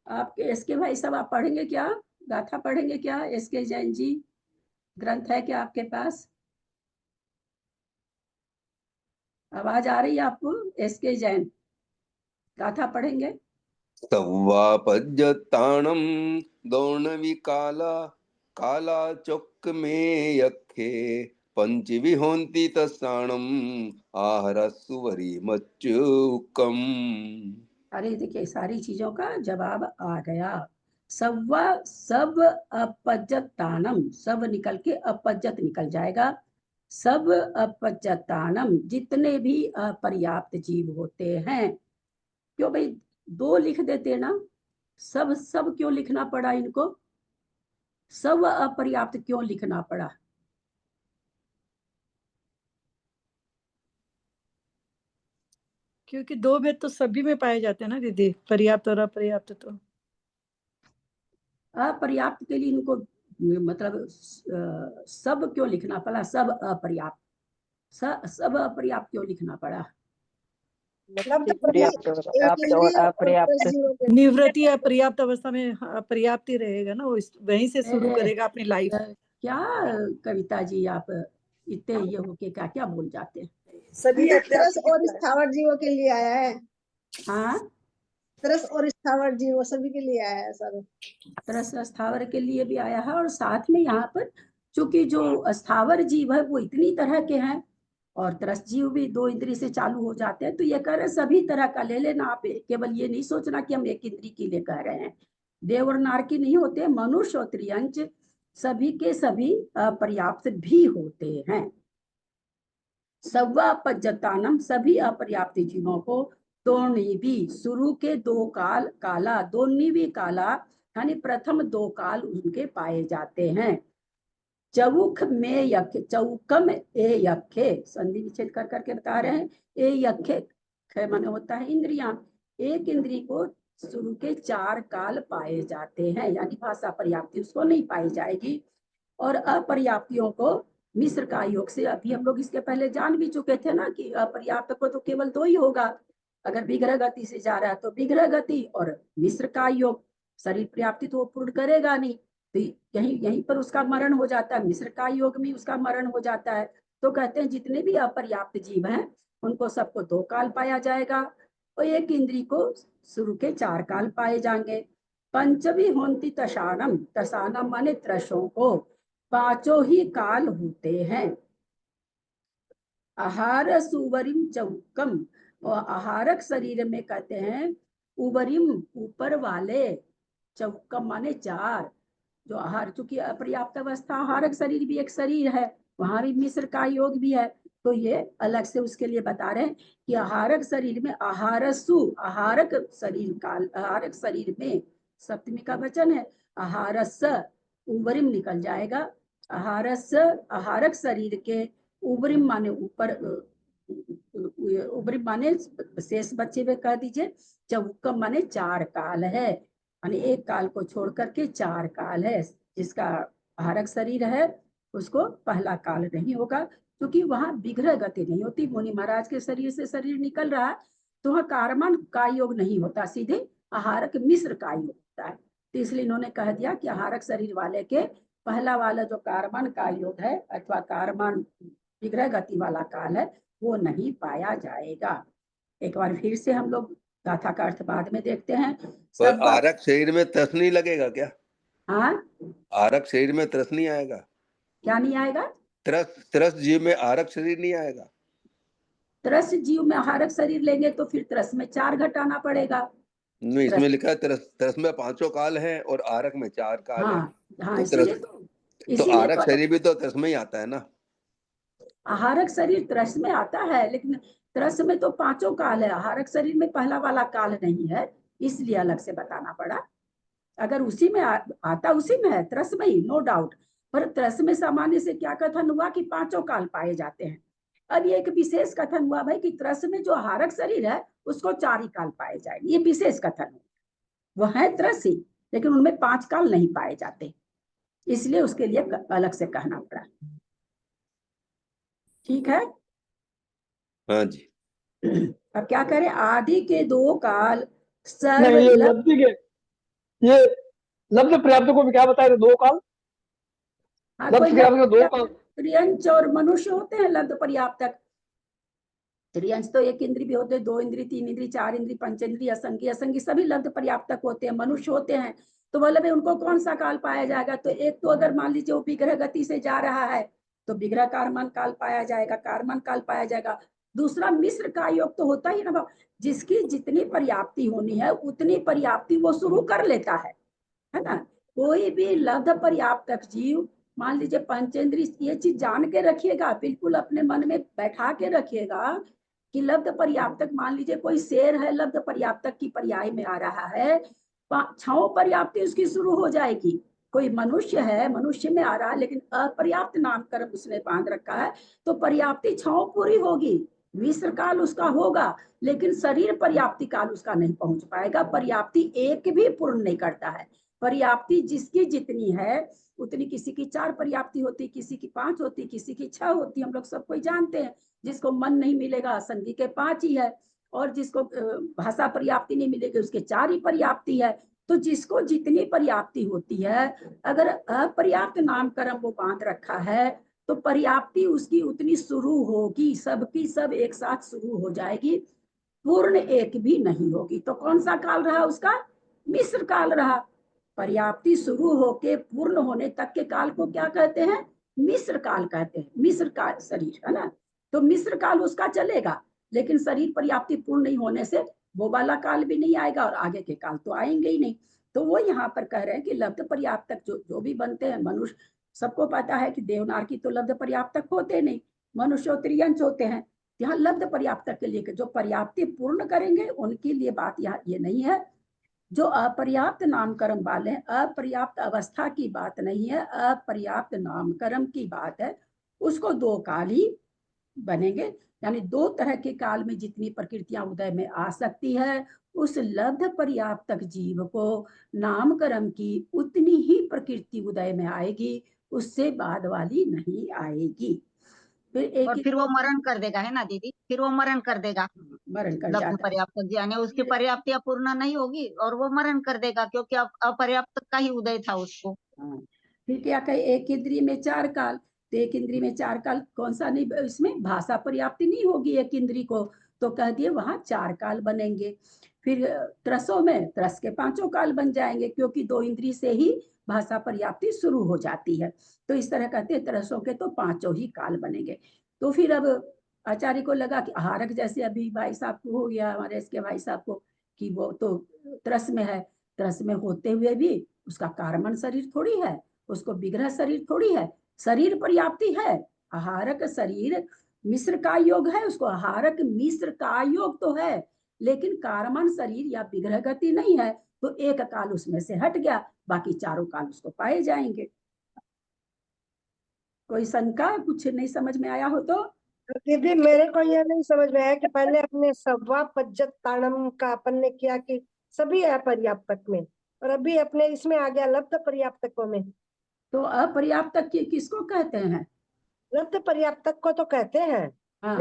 आप एसके भाई साहब आप पढ़ेंगे क्या, गाथा पढ़ेंगे क्या? एसके जैन जी, ग्रंथ है क्या आपके पास? आवाज आ रही है आपको? एसके जैन गाथा पढ़ेंगे? सव्वा पज्जताणम दोर्ण विकाला काला चौक में यखे पंचवी होन्ति तसाणम आहार सुवरी मच्युकम। अरे देखिए, सारी चीजों का जवाब आ गया। सव्वा सब अपज्जतानम, सब निकल के अपज्जत निकल जाएगा। सब अपज्जतानम, जितने भी अपर्याप्त जीव होते हैं। क्यों भाई 2 लिख देते ना, सब सब क्यों लिखना पड़ा इनको? सब अपर्याप्त क्यों लिखना पड़ा? क्योंकि 2 भेद तो सभी में पाए जाते हैं ना दीदी, पर्याप्त और अपर्याप्त। तो अपर्याप्त के लिए इनको मतलब सब क्यों लिखना पड़ा? सब अपर्याप्त, सब अपर्याप्त क्यों लिखना पड़ा? मतलब तो पर्याप्त और अपर्याप्त जीवों के लिए। निवृत्ति अपर्याप्त अवस्था में अपर्याप्त ही रहेगा ना, वो वहीं से शुरू करेगा अपनी लाइफ। क्या कविता जी, आप इतने ये होके क्या क्या बोल जाते हैं? सभी तरस और स्थावर जीवों के लिए आया है। हाँ, तरस और स्थावर जीवों सभी के लिए आया है सर। तरस स्थावर के लिए भी आया है, और साथ में यहाँ पर चूंकि जो स्थावर जीव है वो इतनी तरह के हैं, और तरस जीव भी 2 इंद्री से चालू हो जाते हैं, तो ये कह रहे सभी तरह का ले लेना आप। केवल ये नहीं सोचना कि हम एक इंद्री के लिए कह रहे हैं। देव और नार की नहीं होते, मनुष्य और त्रियंच सभी के सभी अपर्याप्त भी होते हैं। सव्वा पज्जतानम, सभी अपर्याप्त जीवों को दोर्णी भी, शुरू के 2 काल काला, दोर्णी भी काला यानी प्रथम 2 काल उनके पाए जाते हैं। चौक में यखे, चौकम ए यखे, संधि विच्छेद कर करके बता रहे हैं। ए यखे खे माने होता है इंद्रियां। एक इंद्री को शुरू के 4 काल पाए जाते हैं, यानी भाषा पर्याप्ति उसको नहीं पाई जाएगी। और अपर्याप्तियों को मिश्र का योग से, अभी हम लोग इसके पहले जान भी चुके थे ना कि अपर्याप्त को तो केवल 2 ही होगा। अगर विग्रह गति से जा रहा है तो विग्रह गति और मिश्र का योग। शरीर पर्याप्ति तो वो पूर्ण करेगा नहीं, तो यहीं यहीं पर उसका मरण हो जाता है। मिश्र का योग में उसका मरण हो जाता है। तो कहते हैं जितने भी अपर्याप्त जीव हैं उनको सबको 2 काल पाया जाएगा, और एक इंद्री को शुरू के 4 काल पाए जाएंगे। पंचमी होन्ति तसानम, तसानम माने त्रसों को 5 ही काल होते हैं। आहार सुवरिम चौकम, और आहारक शरीर में कहते हैं उवरिम, ऊपर वाले, चौकम माने 4। जो आहार, चूंकि अपर्याप्त अवस्था, आहारक शरीर भी एक शरीर है, वहां भी मिश्र का योग भी है, तो ये अलग से उसके लिए बता रहे हैं कि आहारक शरीर में आहारसु, आहारक शरीर काल, आहारक शरीर में सप्तमी का वचन है। आहारस उवरिम निकल जाएगा। आहारस, आहारक शरीर के उबरिम माने ऊपर, उबरिम माने शेष बच्चे में कह दीजिए। चौकम माने 4 काल है, यानी एक काल को छोड़ करके 4 काल है। जिसका आहारक शरीर है उसको पहला काल नहीं होगा, क्योंकि वहां विग्रह गति नहीं होती। मुनि महाराज के शरीर से शरीर निकल रहा है तो वहां कारमान का योग नहीं होता, सीधे आहारक मिश्र का योग होता है। तो इसलिए इन्होंने कह दिया कि आहारक शरीर वाले के पहला वाला जो कारमान का योग है अथवा कारमान विग्रह गति वाला काल है वो नहीं पाया जाएगा। एक बार फिर से हम लोग गाथा का अर्थ बाद में देखते हैं। पर आरक शरीर में त्रस नहीं लगेगा क्या? हाँ, आरक शरीर में त्रस नहीं आएगा? क्या नहीं आएगा? त्रस जीव में आरक शरीर नहीं आएगा? त्रस जीव में आहारक शरीर लेंगे तो फिर त्रस में 4 घटाना पड़ेगा। नहीं, इसमें लिखा है तरस में 5 काल है और आरक में 4 काल है। हाँ, तो इसीलिए तो आरक शरीर भी तो तरस में ही आता है ना। आहारक शरीर त्रस में आता है, लेकिन त्रस में तो 5 काल है, आहारक शरीर में पहला वाला काल नहीं है, इसलिए अलग से बताना पड़ा। अगर उसी में आता उसी में है, त्रस में ही, नो डाउट। पर त्रस में सामान्य से क्या कथन हुआ कि 5 काल पाए जाते हैं। अब ये एक विशेष कथन हुआ भाई कि त्रस में जो आहारक शरीर है उसको 4 ही काल पाए जाएंगे, ये विशेष कथन हुआ। वह है त्रस ही, लेकिन उनमें 5 काल नहीं पाए जाते, इसलिए उसके लिए अलग से कहना पड़ा। ठीक है। हाँ जी। अब क्या करें, आदि के 2 काल नहीं, ये सर्वलभ, लब्धि के, ये लब्ध पर्याप्त को भी क्या बताए थे? 2 काल, लब्ध पर्याप्त के 2 काल। त्रियंच और मनुष्य होते हैं लब्ध पर्याप्तक। त्रियंश तो 1 इंद्री भी होते हैं, 2 इंद्री, 3 इंद्री, 4 इंद्री, पंचेंद्री, असंगी, असंगी सभी लब्ध पर्याप्तक होते हैं, मनुष्य होते हैं। तो मतलब उनको कौन सा काल पाया जाएगा? तो एक तो अगर मान लीजिए वो विग्रह गति से जा रहा है तो विग्रह कारमान काल पाया जाएगा, कारमान काल पाया जाएगा। दूसरा मिश्र का योग तो होता ही ना, जिसकी जितनी पर्याप्ति होनी है उतनी पर्याप्ति वो शुरू कर लेता है ना। कोई भी लब्ध पर्याप्तक जीव, मान लीजिए पंचेंद्री, ये चीज जान के रखिएगा, बिल्कुल अपने मन में बैठा के रखिएगा कि लब्ध पर्याप्तक, मान लीजिए कोई शेर है, लब्ध पर्याप्तक की पर्याय में आ रहा है, 6 पर्याप्ति उसकी शुरू हो जाएगी। कोई मनुष्य है, मनुष्य में आ रहा है, लेकिन अपर्याप्त नामकरण उसने बांध रखा है, तो पर्याप्ति 6 पूरी होगी, मिश्र काल उसका होगा, लेकिन शरीर पर्याप्ति काल उसका नहीं पहुंच पाएगा। पर्याप्ति एक भी पूर्ण नहीं करता है। पर्याप्ति जिसकी जितनी है उतनी, किसी की 4 पर्याप्ति होती, किसी की 5 होती, किसी की 6 होती, हम लोग सब कोई जानते हैं। जिसको मन नहीं मिलेगा संधि के 5 ही है, और जिसको भाषा पर्याप्ति नहीं मिलेगी उसके 4 ही पर्याप्ति है। तो जिसको जितनी पर्याप्ति होती है, अगर अपर्याप्त नामकरण वो बांध रखा है तो पर्याप्ति उसकी उतनी शुरू होगी, सबकी सब एक साथ शुरू हो जाएगी, पूर्ण एक भी नहीं होगी। तो कौन सा काल रहा उसका? मिश्र काल रहा। पर्याप्ति शुरू होके पूर्ण होने तक के काल को क्या कहते हैं? मिश्र काल कहते हैं। मिश्र काल शरीर है ना, तो मिश्र काल उसका चलेगा, लेकिन शरीर पर्याप्ति पूर्ण नहीं होने से वो वाला काल भी नहीं आएगा और आगे के काल तो आएंगे ही नहीं। तो वो यहाँ पर कह रहे हैं कि लब्ध पर्याप्तक जो भी बनते हैं, मनुष्य, सबको पता है कि देवनार की तो लब्ध पर्याप्तक होते नहीं, मनुष्य त्रियंश होते हैं। यहाँ लब्ध पर्याप्तक के लिए जो पर्याप्ति पूर्ण करेंगे उनके लिए बात यहाँ ये नहीं है। जो अपर्याप्त नामकरण वाले हैं, अपर्याप्त अवस्था की बात नहीं है, अपर्याप्त नामकरण की बात है, उसको 2 काल ही बनेंगे। यानी 2 तरह के काल में जितनी प्रकृतियां उदय में आ सकती है, उस लब्ध पर्याप्तक जीव को नामकरण की उतनी ही प्रकृति उदय में आएगी, उससे बाद वाली नहीं आएगी। और फिर वो मरण कर देगा, है ना दीदी? फिर वो मरण कर देगा, मरण कर लब्ध जाता है। पर्याप्तक यानी उसकी पर्याप्तियां पूर्ण नहीं होगी और वो मरण कर देगा, क्योंकि अब अपर्याप्तक का ही उदय था उसको। फिर क्या कहे, 1 इंद्री में 4 काल, तो 1 इंद्री में 4 काल कौन सा नहीं, इसमें भाषा पर्याप्ति नहीं होगी 1 इंद्री को, तो कह दिए वहां 4 काल बनेंगे। फिर त्रसों में त्रस के 5 काल बन जाएंगे, क्योंकि 2 इंद्री से ही भाषा पर्याप्ति शुरू हो जाती है। तो इस तरह कहते हैं त्रसों के तो 5 ही काल बनेंगे। तो फिर अब आचार्य को लगा कि आहारक, जैसे अभी भाई साहब को हो गया, हमारे इसके भाई साहब को, कि वो तो त्रस में है, त्रस में होते हुए भी उसका कारमन शरीर थोड़ी है, उसको विग्रह शरीर थोड़ी है, शरीर पर्याप्ति है, आहारक शरीर मिश्र का योग है, उसको आहारक मिश्र का योग तो है, लेकिन कारमन शरीर या विग्रह गति नहीं है, तो एक काल उसमें से हट गया, बाकी 4 काल उसको पाए जाएंगे। कोई शंका, कुछ नहीं समझ में आया हो तो? दीदी मेरे को यह नहीं समझ में आया कि पहले अपने सवा पज्जत ताणम का अपन ने किया कि सभी अपर्याप्तक में, और अभी अपने इसमें आ गया लब्ध पर्याप्तकों में। तो अपर्याप्तक किसको कहते हैं? लब्ध पर्याप्तक को तो कहते हैं। हाँ।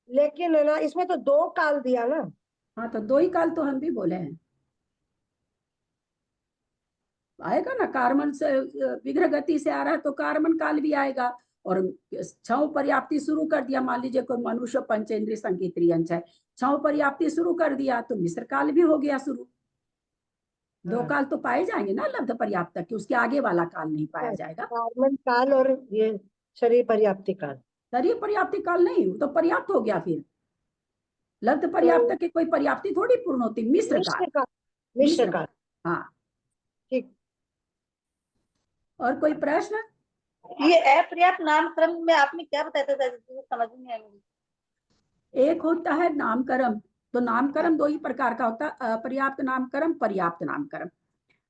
लेकिन है ना, इसमें तो 2 काल दिया ना। हाँ, तो 2 ही काल तो हम भी बोले हैं, आएगा ना, कारमन से विग्रह गति से आ रहा है तो कारमन काल भी आएगा। और 6 पर्याप्ति शुरू कर दिया, मान लीजिए कोई मनुष्य पंचेंद्रिय संगीत त्रियंश है, 6 पर्याप्ति शुरू कर दिया तो मिश्र काल भी हो गया शुरू। 2 काल तो पाए जाएंगे ना लब्ध पर्याप्तक के, उसके आगे वाला काल नहीं पाया जाएगा। कारमन काल और ये शरीर पर्याप्ति काल। शरीर पर्याप्ति काल नहीं, वो तो पर्याप्त हो गया। फिर लब्ध पर्याप्त की कोई पर्याप्ति थोड़ी पूर्ण होती। मिश्र काल, मिश्र काल। हाँ ठीक। और कोई प्रश्न? ये अपर्याप्त नामकरण में आपने क्या बताया था दादी, समझ नहीं आया मुझे। एक होता है नामकरण, तो नामकरण दो ही प्रकार का होता है, अपर्याप्त नामकरण, पर्याप्त नामकरण।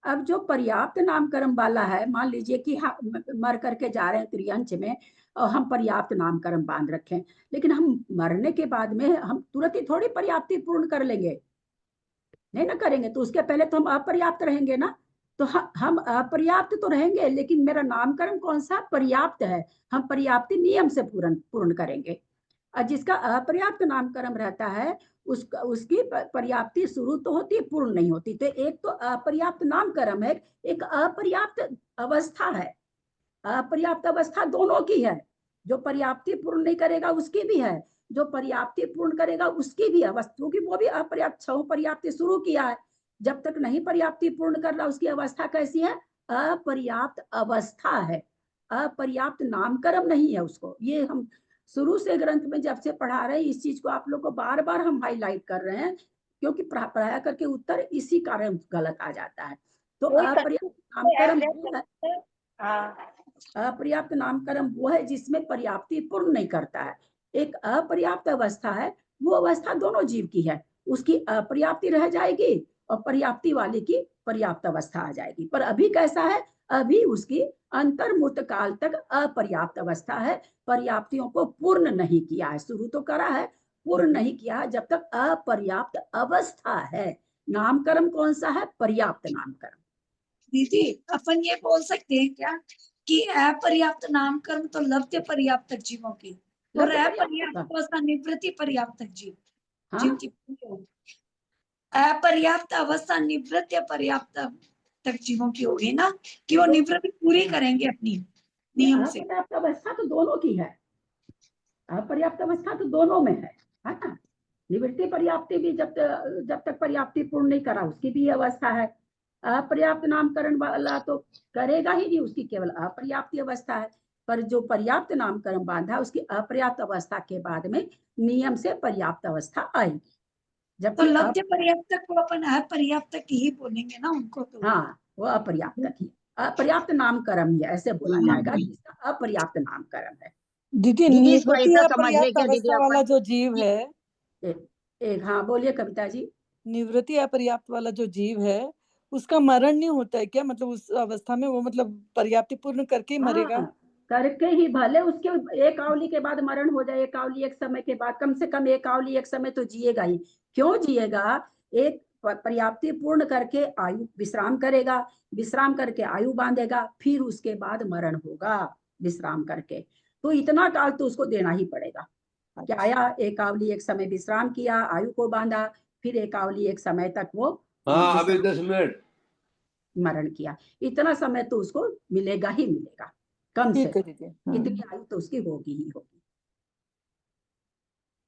अब जो पर्याप्त नामकरण वाला है, मान लीजिए कि मर करके जा रहे हैं त्रियंच में और हम पर्याप्त नामकरण बांध रखें, लेकिन हम मरने के बाद में हम तुरंत ही थोड़ी पर्याप्ति पूर्ण कर लेंगे, नहीं ना करेंगे, तो उसके पहले तो हम अपर्याप्त रहेंगे ना। तो हम अपर्याप्त तो रहेंगे, लेकिन मेरा नामकरण कौन सा पर्याप्त है, हम पर्याप्ति नियम से पूर्ण करेंगे। और जिसका अपर्याप्त नामकरण रहता है उसकी पर्याप्ति शुरू तो होती है, पूर्ण नहीं होती। तो एक तो अपर्याप्त नामकरण है, एक अपर्याप्त अवस्था है। अपर्याप्त अवस्था दोनों की है, जो पर्याप्ति पूर्ण नहीं करेगा उसकी भी है, जो पर्याप्ति पूर्ण करेगा उसकी भी अवस्था, क्योंकि वो भी अपर्याप्त, 6 पर्याप्ति शुरू किया है, जब तक नहीं पर्याप्ति पूर्ण कर रहा उसकी अवस्था कैसी है, अपर्याप्त अवस्था है, अपर्याप्त नामकरण नहीं है उसको। ये हम शुरू से ग्रंथ में जब से पढ़ा रहे हैं, इस चीज को आप लोग को बार बार हम हाईलाइट कर रहे हैं, क्योंकि पढ़ाया करके उत्तर इसी कारण गलत आ जाता है। तो अपर्याप्त नामकरण, अपर्याप्त नामकरण वो है जिसमें पर्याप्ति पूर्ण नहीं करता है। एक अपर्याप्त अवस्था है, वो अवस्था दोनों जीव की है, उसकी अपर्याप्ति रह जाएगी और पर्याप्ति वाले की पर्याप्त अवस्था आ जाएगी। पर अभी कैसा है, अभी उसकी अंतर्मुक्त काल तक अपर्याप्त अवस्था है, पर्याप्तियों को पूर्ण नहीं किया है, शुरू तो करा है, पूर्ण नहीं किया है, जब तक अपर्याप्त अवस्था है। नामकरण कौन सा है, पर्याप्त नामकरण। दीदी अपन ये बोल सकते हैं क्या कि अपर्याप्त नामकरण तो लब्ध पर्याप्त जीवों की, और अपर्याप्त अवस्था निवृत्ति पर्याप्त जीव, जिनकी अपर्याप्त अवस्था निवृत्ति पर्याप्त तक जीवों की होगी ना, कि वो निवृत्ति पूरी करेंगे अपनी नियम से। अपर्याप्त अवस्था तो दोनों की है, अपर्याप्त अवस्था तो दोनों में है ना। निवृत्ति पर्याप्ति भी जब तक पर्याप्ति पूर्ण नहीं करा उसकी भी अवस्था है। अपर्याप्त नामकरण वाला तो करेगा ही नहीं, उसकी केवल अपर्याप्त अवस्था है। पर जो पर्याप्त नामकरण बांधा उसकी अपर्याप्त अवस्था के बाद में नियम से पर्याप्त अवस्था आएगी। जब तो लब्ध पर्याप्त को अपन अपर्याप्त ही बोलेंगे ना उनको, तो हाँ वो अपर्याप्त ही, अपर्याप्त नामकरण ही ऐसे बोला जाएगा, जिसका अपर्याप्त नामकरण है। दीदी निवृत्ति अपर्याप्त अवस्था वाला जो जीव है, एक हाँ बोलिए कविता जी। निवृत्ति अपर्याप्त वाला जो जीव है उसका मरण नहीं होता है क्या, मतलब उस अवस्था में वो मतलब पर्याप्ति पूर्ण करके ही मरेगा? करके ही, भले उसके एक आवली के बाद मरण हो जाए, एक आवली एक समय के बाद, कम से कम एक आवली एक समय तो जिएगा ही। क्यों जिएगा, एक पर्याप्ति पूर्ण करके आयु विश्राम करेगा, विश्राम करके आयु बांधेगा, फिर उसके बाद मरण होगा विश्राम करके। तो इतना काल तो उसको देना ही पड़ेगा। क्या आया, एक आवली एक समय विश्राम किया, आयु को बांधा, फिर एक आवली एक समय तक वो अभी 10 मिनट मरण किया, इतना समय तो उसको मिलेगा ही मिलेगा, कम से इतनी आयु तो उसकी होगी ही होगी।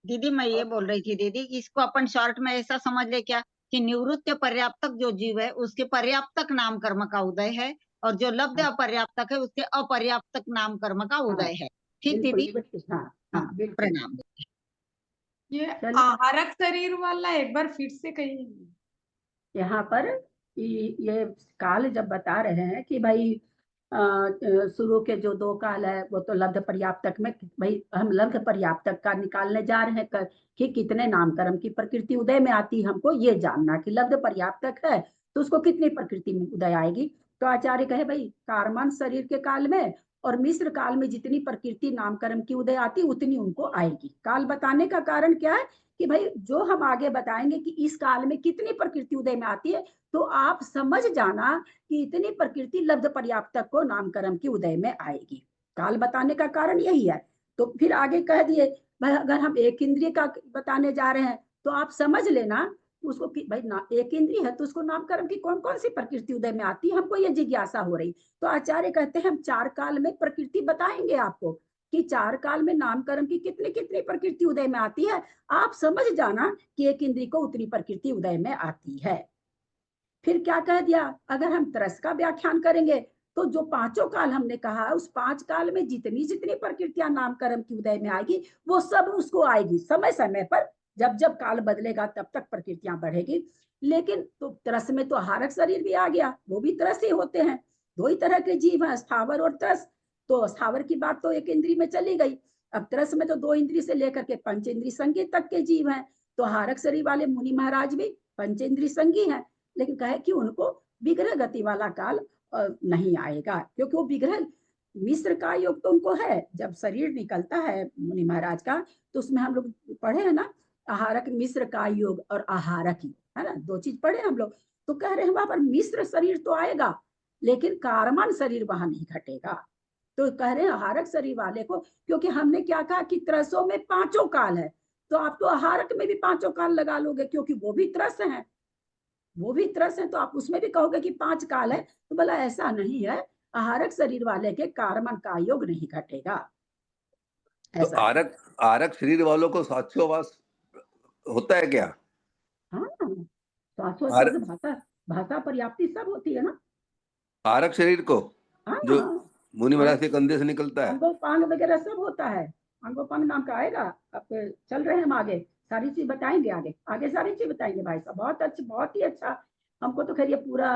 दीदी मैं ये बोल रही थी दीदी, इसको अपन शॉर्ट में ऐसा समझ ले क्या कि निवृत्त पर्याप्तक जो जीव है उसके पर्याप्तक नाम कर्म का उदय है, और जो लब्ध अपर्याप्तक है उसके अपर्याप्तक नाम कर्म का उदय है। ठीक दीदी, प्रणाम। ये आहारक शरीर वाला एक बार फिर से कहिए। यहाँ पर ये काल जब बता रहे हैं कि भाई शुरू के जो 2 काल है वो तो लब्ध पर्याप्तक में, भाई हम लब्ध पर्याप्तक का निकालने जा रहे हैं कि कितने नामकरण की प्रकृति उदय में आती है। हमको ये जानना कि लब्ध पर्याप्तक है तो उसको कितनी प्रकृति में उदय आएगी। तो आचार्य कहे भाई कारमान शरीर के काल में और मिश्र काल में जितनी प्रकृति नामकरण की उदय आती उतनी उनको आएगी। काल बताने का कारण क्या है कि भाई जो हम आगे बताएंगे कि इस काल में कितनी प्रकृति उदय में आती है, तो आप समझ जाना कि इतनी प्रकृति लब्ध पर्याप्तक को नामकरण की उदय में आएगी। काल बताने का कारण यही है। तो फिर आगे कह दिए भाई अगर हम एक इंद्रिय का बताने जा रहे हैं तो आप समझ लेना उसको कि भाई ना एक इंद्रिय है तो उसको नामकरण की कौन कौन सी प्रकृति उदय में आती है, हमको ये जिज्ञासा हो रही। तो आचार्य कहते हैं हम 4 काल में प्रकृति बताएंगे आपको कि 4 काल में नामकरण की कितनी कितनी प्रकृति उदय में आती है। आप समझ जाना कि एक इंद्रिय को उतनी प्रकृति उदय में आती है। फिर क्या कह दिया, अगर हम तरस का व्याख्यान करेंगे तो जो पांचों काल हमने कहा, उस 5 काल में जितनी जितनी प्रकृतियां नाम कर्म की उदय में आएगी, वो सब उसको आएगी समय समय पर। जब जब काल बदलेगा तब तक प्रकृतियां बढ़ेगी। लेकिन तो त्रस में तो आहारक शरीर भी आ गया, वो भी त्रस ही होते हैं। 2 ही तरह के जीव हैं, स्थावर और त्रस। तो स्थावर की बात तो एक इंद्री में चली गई। अब त्रस में तो 2 इंद्री से लेकर के 5 इंद्री संगी तक के जीव हैं। तो आहारक शरीर वाले मुनि महाराज भी 5 इंद्री संगी हैं, लेकिन कहे कि उनको विग्रह गति वाला काल नहीं आएगा, क्योंकि वो विग्रह मिश्र का योग तो उनको है। जब शरीर निकलता है मुनि महाराज का, तो उसमें हम लोग पढ़े हैं ना, आहारक मिश्र का योग और आहारक योग, है ना, 2 चीज पढ़े हम लोग। तो कह रहे हैं वहां पर मिश्र शरीर तो आएगा, लेकिन कारमान शरीर वहां नहीं घटेगा। तो कह रहे हैं आहारक शरीर वाले को, क्योंकि हमने क्या कहा कि त्रसों में 5 काल है, तो आप तो आहारक में भी 5 काल लगा लोगे, क्योंकि वो भी त्रस है, वो भी त्रस है, तो आप उसमें भी कहोगे कि 5 काल है। तो बोला ऐसा नहीं है, आहारक शरीर वाले के कारमन का योग नहीं घटेगा। तो आरक शरीर वालों को साक्षोवास होता है क्या? हाँ, श्वासोच्छ्वास भाषा भाषा पर्याप्ति सब होती है ना आरक शरीर को, हाँ, जो मुनि महाराज के कंधे से निकलता है। अंगोपांग वगैरह सब होता है। अंगोपांग नाम का आएगा, अब चल रहे हैं हम आगे, सारी चीज बताएंगे आगे, आगे सारी चीज बताएंगे भाई साहब। बहुत अच्छा, बहुत ही अच्छा। हमको तो खैर ये पूरा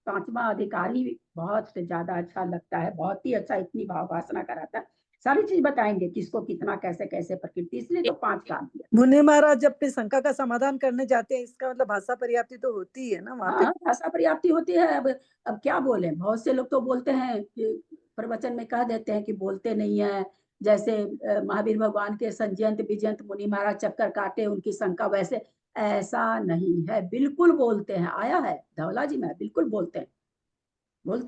5वां अधिकारी बहुत ज्यादा अच्छा लगता है, बहुत ही अच्छा, इतनी भाव वासना कराता है। सारी चीज बताएंगे, किसको कितना कैसे कैसे प्रकृति, इसलिए तो 5 काम किया। मुनि महाराज जब फिर शंका का समाधान करने जाते हैं, इसका मतलब भाषा पर्याप्ति तो होती है ना वहाँ पे? हाँ, भाषा पर्याप्ति होती है। अब क्या बोले, बहुत से लोग तो बोलते हैं कि प्रवचन में कह देते हैं कि बोलते नहीं है। जैसे महावीर भगवान के संजयंत विजयंत मुनि महाराज चक्कर काटे, उनकी शंका, वैसे ऐसा नहीं है, बिल्कुल बोलते हैं। आया है धवला जी में, बिल्कुल बोलते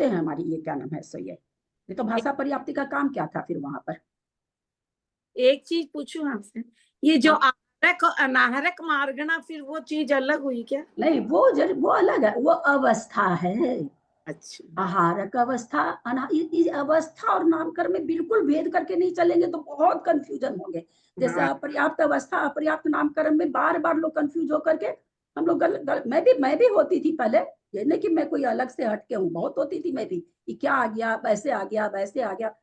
हैं हमारी ये क्या नाम है, सो ये तो भाषा पर्याप्ति का काम क्या था फिर वहां पर। एक चीज पूछूं आपसे, ये जो आहारक और अनाहारक मार्गना, फिर वो चीज अलग हुई क्या? नहीं, वो अलग है, वो अवस्था है। अच्छा, आहारक अवस्था, इस अवस्था और नामकरण में बिल्कुल भेद करके नहीं चलेंगे तो बहुत कंफ्यूजन होंगे। जैसे अपर्याप्त अवस्था, अपर्याप्त नामकरण में बार बार लोग कंफ्यूज होकर के हम लोग मैं भी होती थी पहले। ये नहीं कि मैं कोई अलग से हटके हूँ, बहुत होती थी मैं भी, कि क्या आ गया, वैसे आ गया, वैसे आ गया।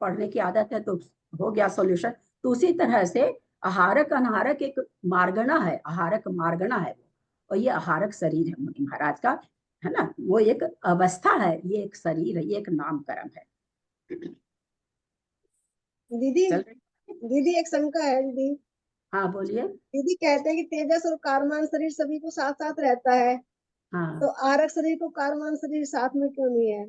पढ़ने की आदत है तो हो गया सॉल्यूशन। तो उसी तरह से आहारक अनाहारक एक मार्गणा है, आहारक मार्गणा है, और ये आहारक शरीर है मुनि महाराज का, है ना। वो एक अवस्था है, ये एक शरीर है, ये एक नामकरण है। दीदी एक शंका है दीदी। हाँ बोलिए। दीदी कहते हैं कि तेजस और कारमान शरीर सभी को साथ साथ रहता है, हाँ, तो आरक शरीर को कारमान शरीर साथ में क्यों नहीं है?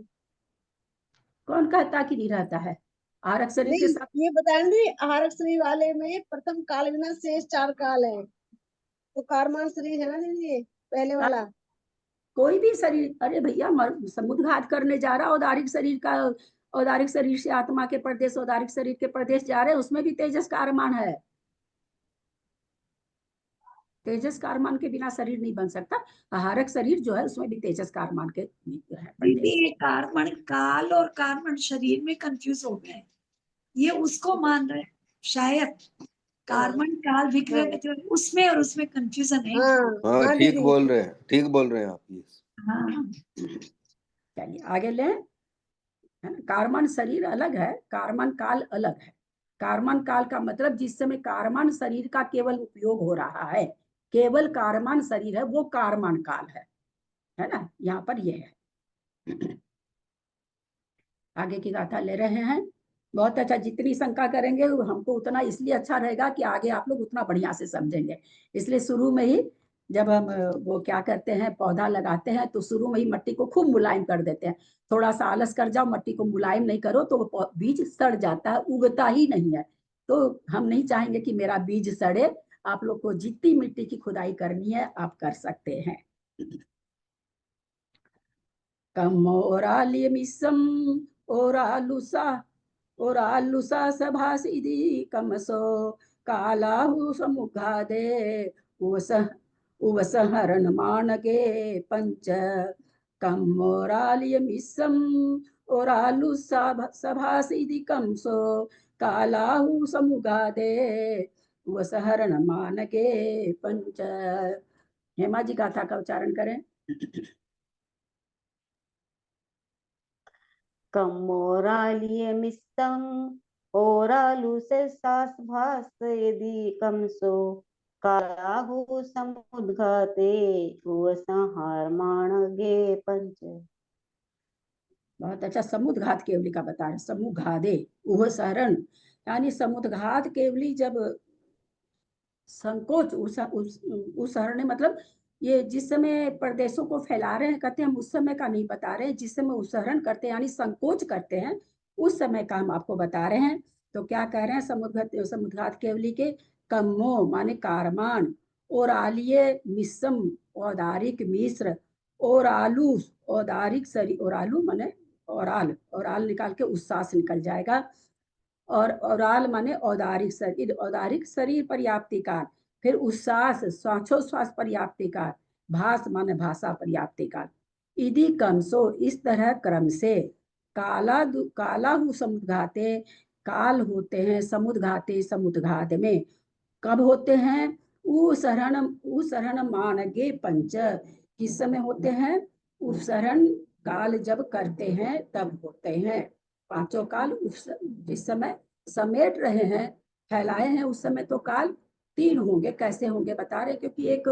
कौन कहता कि नहीं रहता है? आरक शरीर के नहीं, साथ ये बताएं दी, आहारक शरीर वाले में प्रथम काल विना शेष 4 काल है, तो कारमान शरीर है ना दीदी पहले वाला? कोई भी शरीर, अरे भैया समुद्घात करने जा रहा, औदारिक शरीर का, औदारिक शरीर से आत्मा के प्रदेश, औदारिक शरीर के प्रदेश जा रहे हैं, उसमें भी तेजस कारमान है। तेजस कारमान के बिना शरीर नहीं बन सकता। आहारक शरीर जो है उसमें भी तेजस कारमान के है दीदी ये कार्बन काल और कार्बन शरीर में कंफ्यूज हो गए, ये उसको मान रहे शायद, कार्बन काल विग्रह गति उसमें और उसमें कंफ्यूजन है। हाँ, ठीक बोल रहे हैं, ठीक बोल रहे हैं आप। हाँ, चलिए आगे ले, है ना। कारमान शरीर अलग है, कारमान काल अलग है। कारमान काल का मतलब जिस समय कारमान शरीर का केवल उपयोग हो रहा है, केवल कारमान शरीर है, वो कारमान काल है ना। यहाँ पर ये है। आगे की गाथा ले रहे हैं। बहुत अच्छा, जितनी शंका करेंगे हमको उतना इसलिए अच्छा रहेगा कि आगे आप लोग उतना बढ़िया से समझेंगे। इसलिए शुरू में ही जब हम वो क्या करते हैं, पौधा लगाते हैं, तो शुरू में ही मिट्टी को खूब मुलायम कर देते हैं। थोड़ा सा आलस कर जाओ, मिट्टी को मुलायम नहीं करो तो बीज सड़ जाता है, उगता ही नहीं है। तो हम नहीं चाहेंगे कि मेरा बीज सड़े। आप लोग को जितनी मिट्टी की खुदाई करनी है आप कर सकते हैं। कमोरालियमिसम ओरालुसा सभासिदी कमसो कालाहु समुखादे उवसहरण मानके पंच कमोरालियमिसम ओरालुसा सभासिदी कमसो कालाहु समुखादे उवसहरण मानके पंच। हेमा जी गाथा का उच्चारण करें। कमोरालियमिस्तं ओरालु से सास भास यदि कमसो कालाहु समुद्घाते संहार माणगे पंच। बहुत अच्छा। समुद्घात केवली का बता रहे, समुघादे उह शरण, यानी समुद्घात केवली जब संकोच उस शरण मतलब ये जिस समय प्रदेशों को फैला रहे हैं, कहते हैं हम उस समय का नहीं बता रहे, जिस समय उत्सरण करते हैं यानी संकोच करते हैं उस समय का हम आपको बता रहे हैं। तो क्या कह रहे हैं, समुद्घात केवली के कम्मो माने कारमान, और आलिये मिसम औदारिक मिश्र, और आलू औदारिक सरी, और आलू माने और आल निकाल के उस्सास निकल जाएगा, और आल माने औदारिक शरीर पर्याप्ति काल, फिर उस्सास श्वासोश्वास पर्याप्ति काल, भास माने भाषा पर्याप्ति काल। इदी कमसो इस तरह क्रम से काला समुद्घाते काल होते हैं समुद्घाते समुद्घात में। कब होते हैं, उसरण मानगे पंच, किस समय होते हैं, उपसरण काल जब करते हैं तब होते हैं। पांचों काल जिस समय समेट रहे हैं फैलाए हैं उस समय तो काल 3 होंगे। कैसे होंगे बता रहे, क्योंकि एक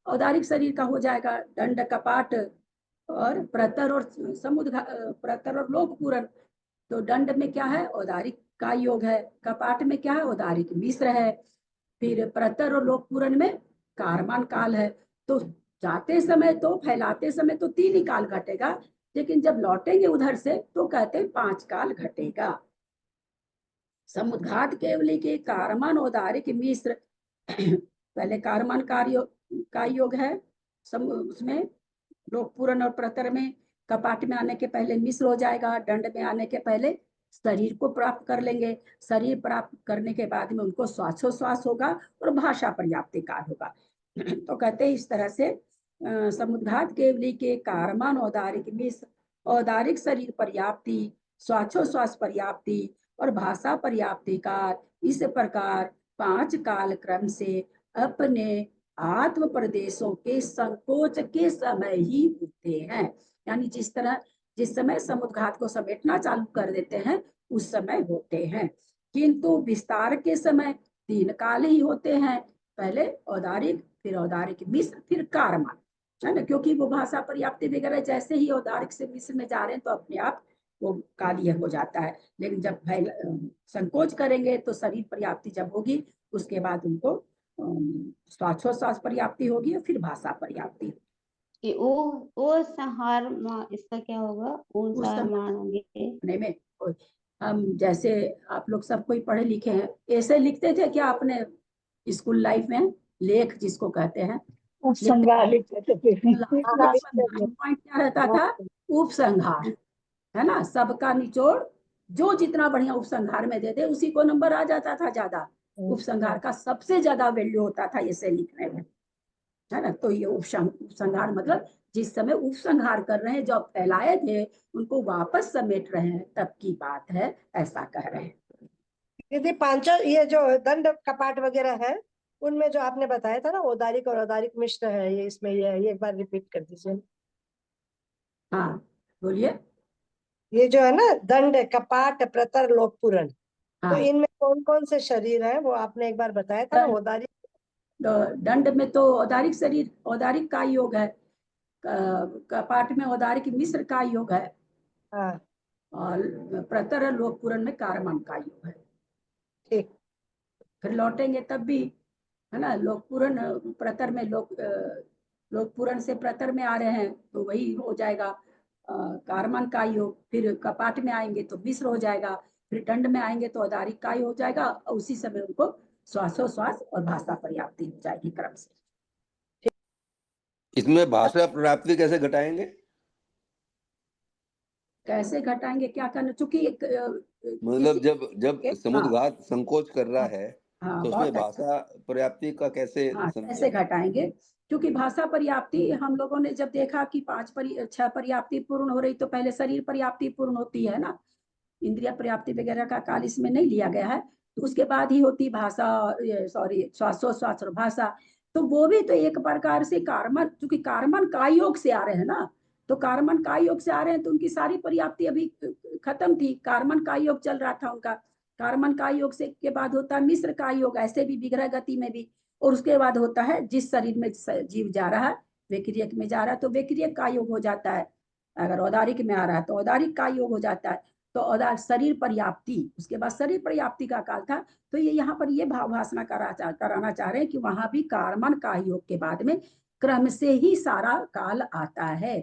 औदारिक शरीर का हो जाएगा दंड कपाट और प्रतर और प्रतर और लोक पूरण। तो दंड में क्या है, औदारिक का योग है, कपाट में क्या है, औदारिक मिश्र है, फिर प्रतर और लोक पूरण में कारमान काल है। तो जाते समय तो फैलाते समय तो 3 ही काल घटेगा, लेकिन जब लौटेंगे उधर से तो कहते हैं 5 काल घटेगा। समुद्घात केवली के कारमान औदारिक मिश्र पहले कारमान का योग है, उसमें लोक पूरण और प्रतर में, कपाट में आने के पहले मिश्र हो जाएगा, दंड में आने के पहले शरीर को प्राप्त कर लेंगे, शरीर प्राप्त करने के बाद में उनको श्वासोश्वास होगा और भाषा पर्याप्ति काल होगा। तो कहते हैं इस तरह से समुद्घात केवली के कारमान औदारिक मिश्र, औदारिक शरीर पर्याप्ति, श्वासोश्वास पर्याप्ति और भाषा पर्याप्ति काल, इस प्रकार 5 काल क्रम से अपने आत्म प्रदेशों के संकोच के समय ही होते हैं। यानी जिस समय समुद्घात को समेटना चालू कर देते हैं उस समय होते हैं, किंतु विस्तार के समय 3 काल ही होते हैं, पहले औदारिक, फिर औदारिक मिश्र, फिर कारमान, है ना। क्योंकि वो भाषा पर्याप्ति वगैरह जैसे ही औदारिक से मिश्र में जा रहे हैं तो अपने आप वो कालीय हो जाता है। लेकिन जब संकोच करेंगे तो शरीर पर्याप्ति जब होगी उसके बाद उनको श्वासोश्वास पर्याप्ति होगी और फिर भाषा पर्याप्ति। ओ संहार इसका क्या होगा, में हम जैसे आप लोग सब कोई पढ़े लिखे हैं, ऐसे लिखते थे क्या आपने स्कूल लाइफ में, लेख जिसको कहते हैं उपसंहार लिखते थे। पॉइंट क्या रहता था, उपसंहार, है ना। सबका निचोड़ जो जितना बढ़िया उपसंहार में दे दे उसी को नंबर आ जाता था ज्यादा। उपसंहार का सबसे ज्यादा वैल्यू होता था ऐसे लिखने में, है ना। तो ये उपसंहार मतलब जिस समय उपसंहार कर रहे हैं, जो फैलाए थे उनको वापस समेट रहे हैं तब की बात है, ऐसा कह रहे हैं। यदि 5 ये जो दंड कपाट वगैरह है उनमें जो आपने बताया था ना औदारिक और औदारिक मिश्र है, ये इसमें ये एक बार रिपीट कर दीजिए। हाँ बोलिए। ये जो है ना दंड कपाट प्रतर लोक पूरण, हाँ। तो इनमें कौन कौन से शरीर है वो आपने एक बार बताया था ना। औदारिक दंड में तो औदारिक शरीर, औदारिक का योग है, कपाट में औदारिक मिश्र का योग है, हाँ। और प्रतर लोक पूरण में कारमान का योग है। ठीक, फिर लौटेंगे तब भी, है ना। लोक पूरण प्रतर में लोक पूरण से प्रतर में आ रहे हैं तो वही हो जाएगा कारमान का योग, फिर कपाट में आएंगे तो मिश्र हो जाएगा, फिर दंड में आएंगे तो औदारिक का हो जाएगा, और उसी समय उनको श्वासोश्वास और भाषा पर्याप्ति हो जाएगी क्रम से। इसमें भाषा पर्याप्ति कैसे घटाएंगे, कैसे घटाएंगे, क्या करना, चूंकि मतलब जब समुद्घात संकोच कर रहा है तो उसमें भाषा पर्याप्ति का कैसे कैसे घटाएंगे, क्योंकि भाषा पर्याप्ति हम लोगों ने जब देखा कि 6 पर्याप्ति पूर्ण हो रही तो पहले शरीर पर्याप्ति पूर्ण होती है ना, इंद्रिय पर्याप्ति वगैरह का काल इसमें नहीं लिया गया है, तो उसके बाद ही होती भाषा, श्वासोश्वास और भाषा। तो वो भी तो एक प्रकार से कारमान, चूंकि कारमान का योग से आ रहे हैं ना, तो कार्बन काय योग से आ रहे हैं तो उनकी सारी पर्याप्ति अभी खत्म थी, कार्बन काय योग चल रहा था उनका। कार्बन काय योग से के बाद होता है मिश्र काय योग, ऐसे भी विग्रह गति में भी, और उसके बाद होता है जिस शरीर में जीव जा रहा है, विक्रियक में जा रहा है तो विक्रियक काय योग हो जाता है। अगर औदारिक में आ रहा है तो औदारिक काय योग हो जाता है। तो औदार शरीर पर्याप्ति, उसके बाद शरीर पर्याप्ति का काल था। तो ये यहाँ पर ये भावभाषणा कराना चाह रहे हैं कि वहां भी कार्बन काय योग के बाद में क्रम से ही सारा काल आता है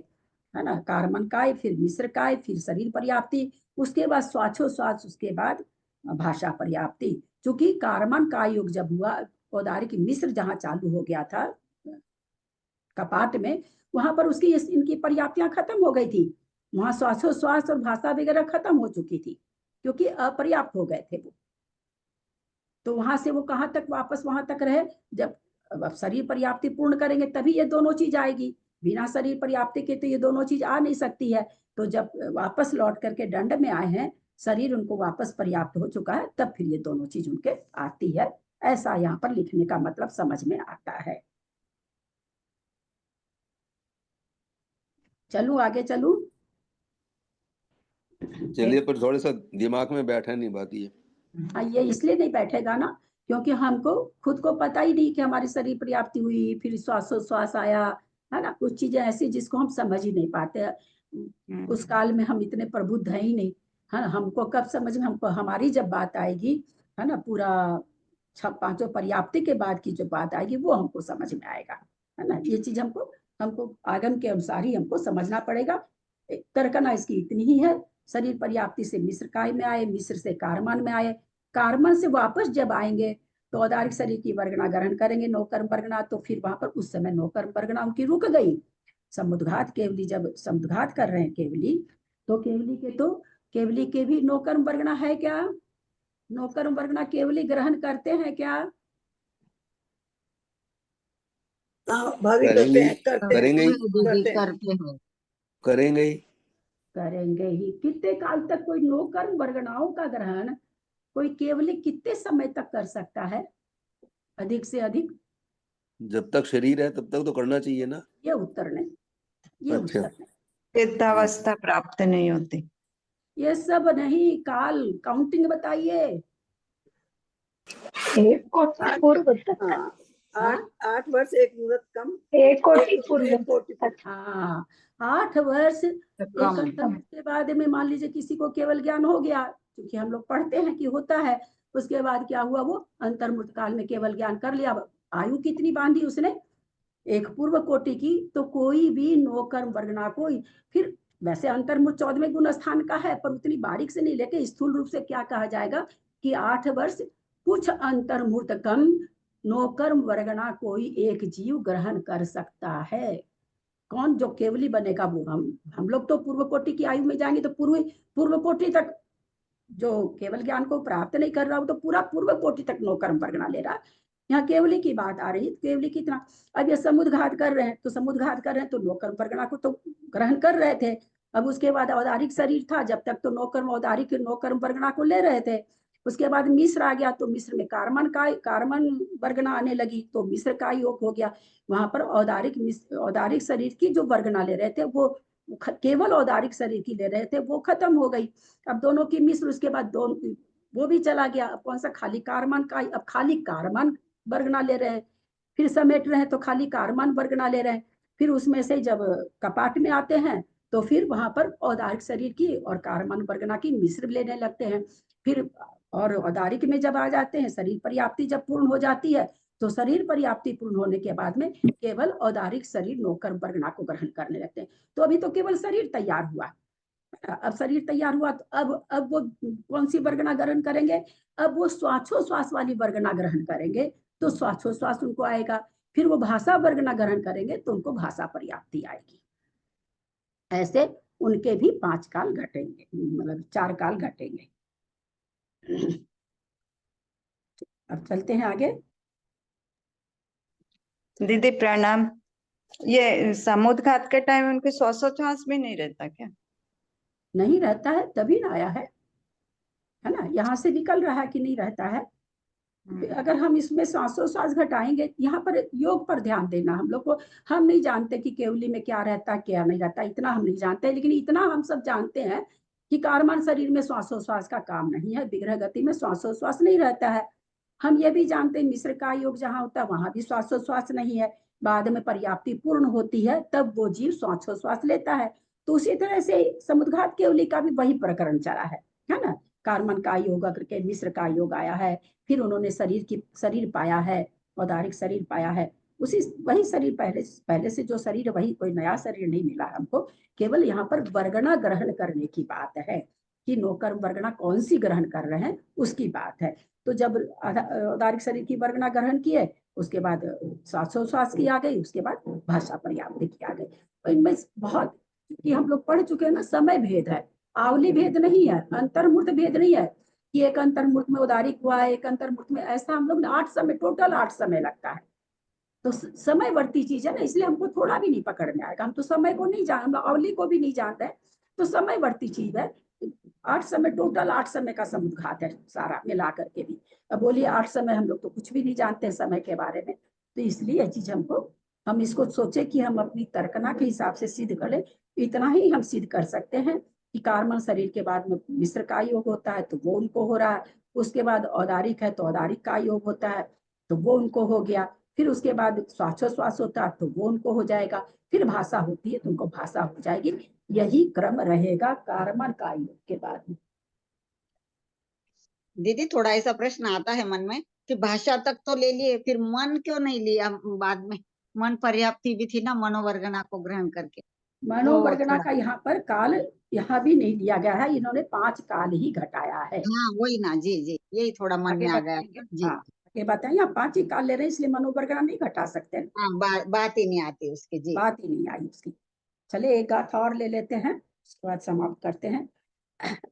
ना। कार्बन काय, फिर मिश्र काय, फिर शरीर पर्याप्ति, उसके बाद श्वासोश्वास, उसके बाद भाषा पर्याप्ति। क्योंकि कार्बन काय योग जब हुआ, औदारिक मिश्र जहाँ चालू हो गया था कपाट में, वहां पर उसकी इनकी पर्याप्तियां खत्म हो गई थी। वहां श्वासोश्वास और भाषा वगैरह खत्म हो चुकी थी क्योंकि अपर्याप्त हो गए थे वो। तो वहां से वो कहाँ तक वापस वहां तक रहे, जब शरीर पर्याप्ति पूर्ण करेंगे तभी ये दोनों चीज आएगी। बिना शरीर पर्याप्ति के तो ये दोनों चीज आ नहीं सकती है। तो जब वापस लौट करके दंड में आए हैं, शरीर उनको वापस पर्याप्त हो चुका है, तब फिर ये दोनों चीज उनके आती है। ऐसा यहाँ पर लिखने का मतलब समझ में आता है। चलूं आगे चलूं? चलिए, पर थोड़ा सा दिमाग में बैठा नहीं बात ये। हाँ, ये इसलिए नहीं बैठेगा ना क्योंकि हमको खुद को पता ही नहीं कि हमारी शरीर पर्याप्ति हुई, फिर श्वासोश्वास आया, है ना। कुछ चीजें ऐसी जिसको हम समझ ही नहीं पाते। उस काल में हम इतने प्रबुद्ध हैं ही नहीं, है ना। हमको कब समझ में, हमको हमारी जब बात आएगी, है ना, पूरा 5 पर्याप्ति के बाद की जो बात आएगी वो हमको समझ में आएगा, है ना। ये चीज हमको आगम के अनुसार ही हमको समझना पड़ेगा। तर्कना इसकी इतनी ही है, शरीर पर्याप्ति से मिश्र काय में आए, मिश्र से कार्बन में आए, कार्बन से वापस जब आएंगे तो औदारिक शरीर की वर्गना ग्रहण करेंगे, नौकर्म वर्गना। तो फिर वहां पर उस समय नौकर्म वर्गना उनकी रुक गई। समुद्घात केवली जब समुद्घात कर रहे हैं केवली, तो केवली के भी नौकर्म वर्गना है क्या? नौकर्म वर्गना केवली ग्रहण करते हैं क्या? भाभी करते हैं, करेंगे ही, करेंगे ही, करेंगे ही। कितने काल तक कोई नौकर्म वर्गनाओं का ग्रहण कोई केवली कितने समय तक कर सकता है? अधिक से अधिक जब तक शरीर है तब तक तो करना चाहिए ना। ये उत्तर नहीं, ये अच्छा। उत्तर नहीं। सिद्धावस्था प्राप्त नहीं होती, ये सब नहीं। काल काउंटिंग बताइए। 1 कोटि पूर्व तक। 8 वर्ष 1 मुहूर्त कम, 1 कोटि पूर्व। 1 कोटि। हाँ, 8 वर्ष एक अंतर्मुख के बाद में मान लीजिए किसी को केवल ज्ञान हो गया, क्योंकि हम लोग पढ़ते हैं कि होता है। उसके बाद क्या हुआ, वो अंतर्मुख काल में केवल ज्ञान कर लिया। आयु कितनी बांधी उसने? 1 पूर्व कोटि की। तो कोई भी नौकर्म वर्गना को, फिर वैसे अंतर्मुख 14वें गुण स्थान का है, पर उतनी बारीक से नहीं लेके स्थूल रूप से क्या कहा जाएगा कि 8 वर्ष कुछ अंतर्मुहूर्त कम नौकर्म वर्गना कोई एक जीव ग्रहण कर सकता है। कौन? जो केवली बनेगा वो। हम लोग तो पूर्व कोटि की आयु में जाएंगे तो पूर्व कोटि तक जो केवल ज्ञान को प्राप्त नहीं कर रहा हो तो पूरा पूर्व कोटि तक नौकर्म वर्गना ले रहा। यहाँ केवली की बात आ रही, केवली कितना। अब ये समुद्घात कर रहे हैं तो नौकर्म वर्गना को तो ग्रहण कर रहे थे। अब उसके बाद औदारिक शरीर था, जब तक तो नौकर्म वर्गना को ले रहे थे। उसके बाद मिश्र आ गया तो मिश्र में कार्बन वर्गना आने लगी तो मिश्र का योग हो गया। वहां पर औदारिक शरीर की जो वर्गना ले रहे थे वो केवल औदारिक शरीर की ले रहे थे, वो खत्म हो गई। अब दोनों की मिश्र, उसके बाद वो भी चला गया। अब कौन सा? खाली कार्बन का। अब खाली कार्बन वर्गना ले रहे हैं, फिर समेट रहे हैं तो खाली कार्बन वर्गना ले रहे हैं। फिर उसमें से जब कपाट में आते हैं तो फिर वहां पर औदारिक शरीर की और कार्बन वर्गना की मिश्र लेने लगते हैं। फिर और औदारिक में जब आ जाते हैं, शरीर पर्याप्ति जब पूर्ण हो जाती है तो शरीर पर्याप्ति पूर्ण होने के बाद में केवल औदारिक शरीर नौकर्म वर्गना को ग्रहण करने लगते हैं। तो अभी तो केवल शरीर तैयार हुआ। अब शरीर तैयार हुआ तो अब वो कौन सी वर्गना ग्रहण करेंगे? अब वो श्वासोश्वास वाली वर्गना ग्रहण करेंगे तो श्वासोश्वास उनको आएगा। फिर वो भाषा वर्गना ग्रहण करेंगे तो उनको भाषा पर्याप्ति आएगी। ऐसे उनके भी 5 काल घटेंगे, मतलब 4 काल घटेंगे। अब चलते हैं आगे। दीदी प्रणाम। ये समुद्घात के टाइम उनके श्वासोच्छ्वास भी नहीं रहता क्या? नहीं रहता है, तभी ना आया है ना। यहाँ से निकल रहा है कि नहीं रहता है। अगर हम इसमें श्वासोश्वास घटाएंगे, यहाँ पर योग पर ध्यान देना हम लोग को। हम नहीं जानते कि केवली में क्या रहता क्या नहीं रहता, इतना हम नहीं जानते, लेकिन इतना हम सब जानते हैं कि कारमान शरीर में श्वासोश्वास का काम नहीं है, विग्रह गति में श्वासोश्वास नहीं रहता है। हम ये भी जानते हैं मिश्र का योग जहाँ होता है वहां भी श्वासोश्वास नहीं है, बाद में पर्याप्ति पूर्ण होती है तब वो जीव श्वासोश्वास लेता है। तो उसी तरह से समुद्घात केवली का भी वही प्रकरण चला है ना। कारमन का योग करके मिश्र का योग आया है, फिर उन्होंने शरीर पाया है, औदारिक शरीर पाया है, उसी वही शरीर पहले से जो शरीर, वही, कोई नया शरीर नहीं मिला हमको। केवल यहाँ पर वर्गना ग्रहण करने की बात है कि नौकर वर्गना कौन सी ग्रहण कर रहे हैं उसकी बात है। तो जब औदारिक शरीर की वर्गना ग्रहण किए, उसके बाद श्वासोश्वास की आ गई, उसके बाद भाषा पर्याप्ति की आ गई। तो इनमें बहुत कि हम लोग पढ़ चुके हैं ना, समय भेद है, आवली भेद नहीं है, अंतर्मूर्त भेद नहीं है कि एक अंतर्मूर्त में उदारिक हुआ है, एक अंतर्मूर्त में, ऐसा हम लोग 8 समय, टोटल 8 समय लगता है। तो समयवर्ती चीज है ना, इसलिए हमको थोड़ा भी नहीं पकड़ में आएगा। हम तो समय को नहीं जान, हम अवली को भी नहीं जानते, तो समयवर्ती चीज है। 8 समय, टोटल 8 समय का समुद्घात है सारा मिला करके भी। अब बोलिए 8 समय, हम लोग तो कुछ भी नहीं जानते समय के बारे में, तो इसलिए ये चीज हम इसको सोचे कि हम अपनी तर्कना के हिसाब से सिद्ध कर ले। इतना ही हम सिद्ध कर सकते हैं कि कार्मल शरीर के बाद में मिश्र का योग होता है तो वो उनको हो रहा है, उसके बाद औदारिक है तो औदारिक का योग होता है तो वो उनको हो गया, फिर उसके बाद श्वासोश्वास होता है तो वो उनको हो जाएगा, फिर भाषा होती है तो उनको भाषा हो जाएगी। यही क्रम रहेगा कार्मल का योग के बाद में। दीदी थोड़ा ऐसा प्रश्न आता है मन में कि भाषा तक तो ले लिए, फिर मन क्यों नहीं लिया बाद में? मन पर्याप्ति भी थी ना मनोवर्गना को ग्रहण करके। मनोवर्गना का यहाँ पर काल यहाँ भी नहीं दिया गया है, इन्होंने 5 काल ही घटाया है। हाँ वही ना, जी जी, यही थोड़ा मन में आ गया जी। आगे बताइए, आप 5 ही काल ले रहे हैं इसलिए मनोवर्गना नहीं घटा सकते। हाँ, बात ही नहीं आती उसकी जी, बात ही नहीं आई उसकी। चले एक गाथा और ले लेते हैं, उसके बाद समाप्त करते हैं।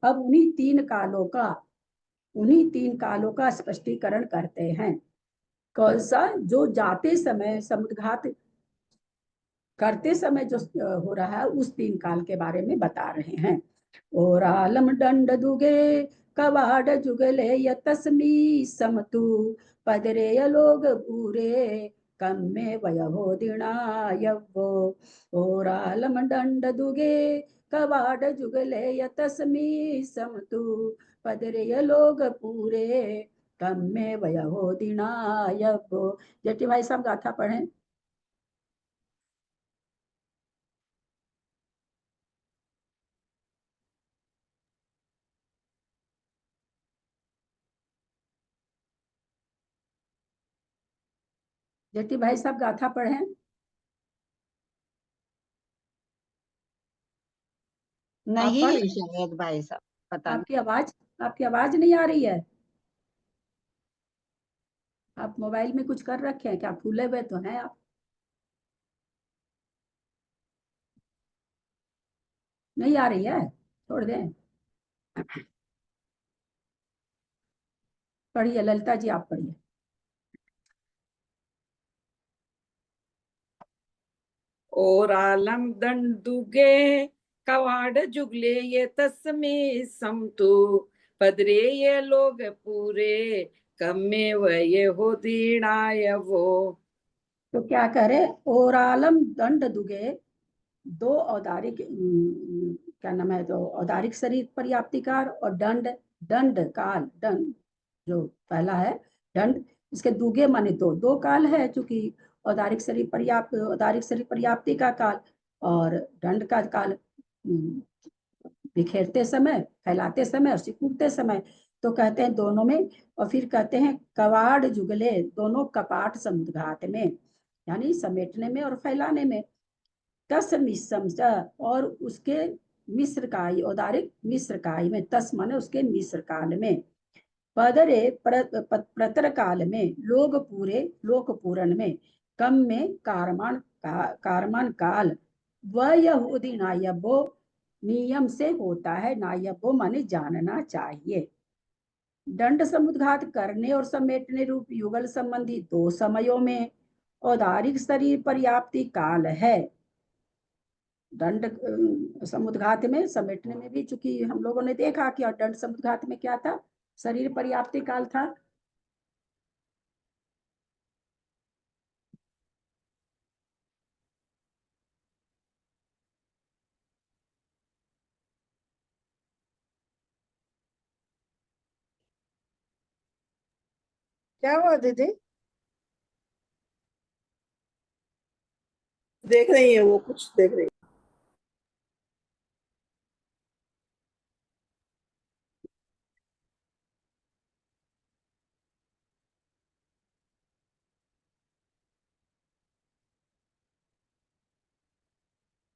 अब उन्हीं तीन कालों का स्पष्टीकरण करते हैं। कौन सा? जो जाते समय समुद्घात करते समय जो हो रहा है, उस 3 काल के बारे में बता रहे हैं। और आलम दंड दुगे कवाड जुगले यतस्मी समतु पदरे लोग पूरे कम में वयो दिणायवो। और आलम दंड दुगे कवाड जुगले यतस्मी समतु पदरे लोग पूरे कम में वयो दिणायवो। जेठी भाई साहब गाथा पढ़ें। जेठी भाई साहब गाथा पढ़ें। नहीं शायद भाई साहब, पता नहीं। आपकी आवाज नहीं आ रही है। आप मोबाइल में कुछ कर रखे हैं क्या? फूले हुए तो हैं आप। नहीं आ रही है, छोड़ दें। पढ़िए ललिता जी, आप पढ़िए। और आलम दंडुगे कवाड़ जुगले ये तस्मे समतु पदरे ये लोग पूरे कम में वये हो दीणाय वो। तो क्या करे? और आलम दंड दुगे, 2 औदारिक क्या नाम है, तो औदारिक शरीर पर्याप्तिकार और दंड काल, दंड जो पहला है दंड, इसके दुगे माने 2 काल है, चूंकि औदारिक शरीर पर्याप्ति का काल और दंड का काल बिखेरते समय, फैलाते समय और सिकुड़ते समय। तो कहते हैं दोनों में। और फिर कहते हैं कवाड़ जुगले, दोनों कपाट समुद्घात में, यानी समेटने में और फैलाने में। तस मिश्रम, और उसके मिश्र काई, औदारिक मिश्र काई में, तस माने उसके मिश्र काल में, पदरे प्रतर काल में, लोक पूरन में, कम में कारमान काल, वह यहूदी नायबो नियम से होता है। नायबो माने जानना चाहिए। दंड समुद्घात करने और समेटने रूप युगल संबंधी 2 समयों में औदारिक शरीर पर्याप्ति काल है। दंड समुद्घात में, समेटने में भी, चूंकि हम लोगों ने देखा कि दंड समुद्घात में क्या था, शरीर पर्याप्ति काल था। क्या हुआ दीदी? देख रही है, वो कुछ देख रही है।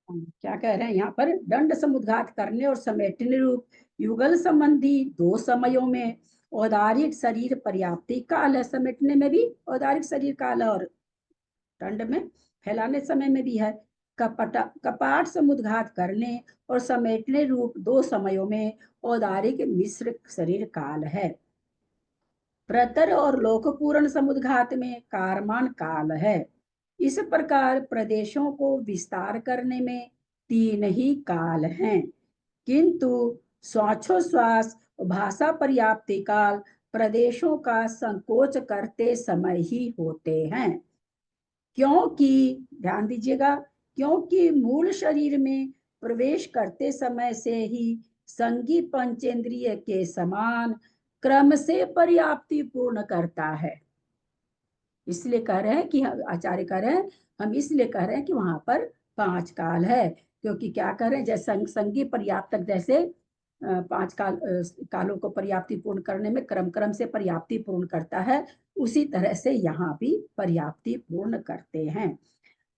क्या कह रहे हैं यहाँ पर? दंड समुद्घात करने और समेटने रूप युगल संबंधी दो समयों में औदारिक शरीर पर्याप्ति काल है। समेटने में भी औदारिक शरीर काल है और दंड में फैलाने समय में भी है। कपाट समुद्घात करने और समेटने रूप दो समयों में औदारिक मिश्र शरीर काल है। प्रतर और लोकपूर्ण समुद्घात में कारमान काल है। इस प्रकार प्रदेशों को विस्तार करने में तीन ही काल हैं, किंतु श्वासोश्वास भाषा पर्याप्ति काल प्रदेशों का संकोच करते समय ही होते हैं, क्योंकि ध्यान दीजिएगा, क्योंकि मूल शरीर में प्रवेश करते समय से ही संगी पंचेंद्रिय के समान क्रम से पर्याप्ति पूर्ण करता है। इसलिए कह रहे हैं कि आचार्य कह रहे हैं, हम इसलिए कह रहे हैं कि वहां पर 5 काल है, क्योंकि क्या कह रहे हैं, जैसे संगी पर्याप्तक जैसे 5 कालों को पर्याप्ति पूर्ण करने में क्रम क्रम से पर्याप्ति पूर्ण करता है, उसी तरह से यहाँ भी पर्याप्ति पूर्ण करते हैं।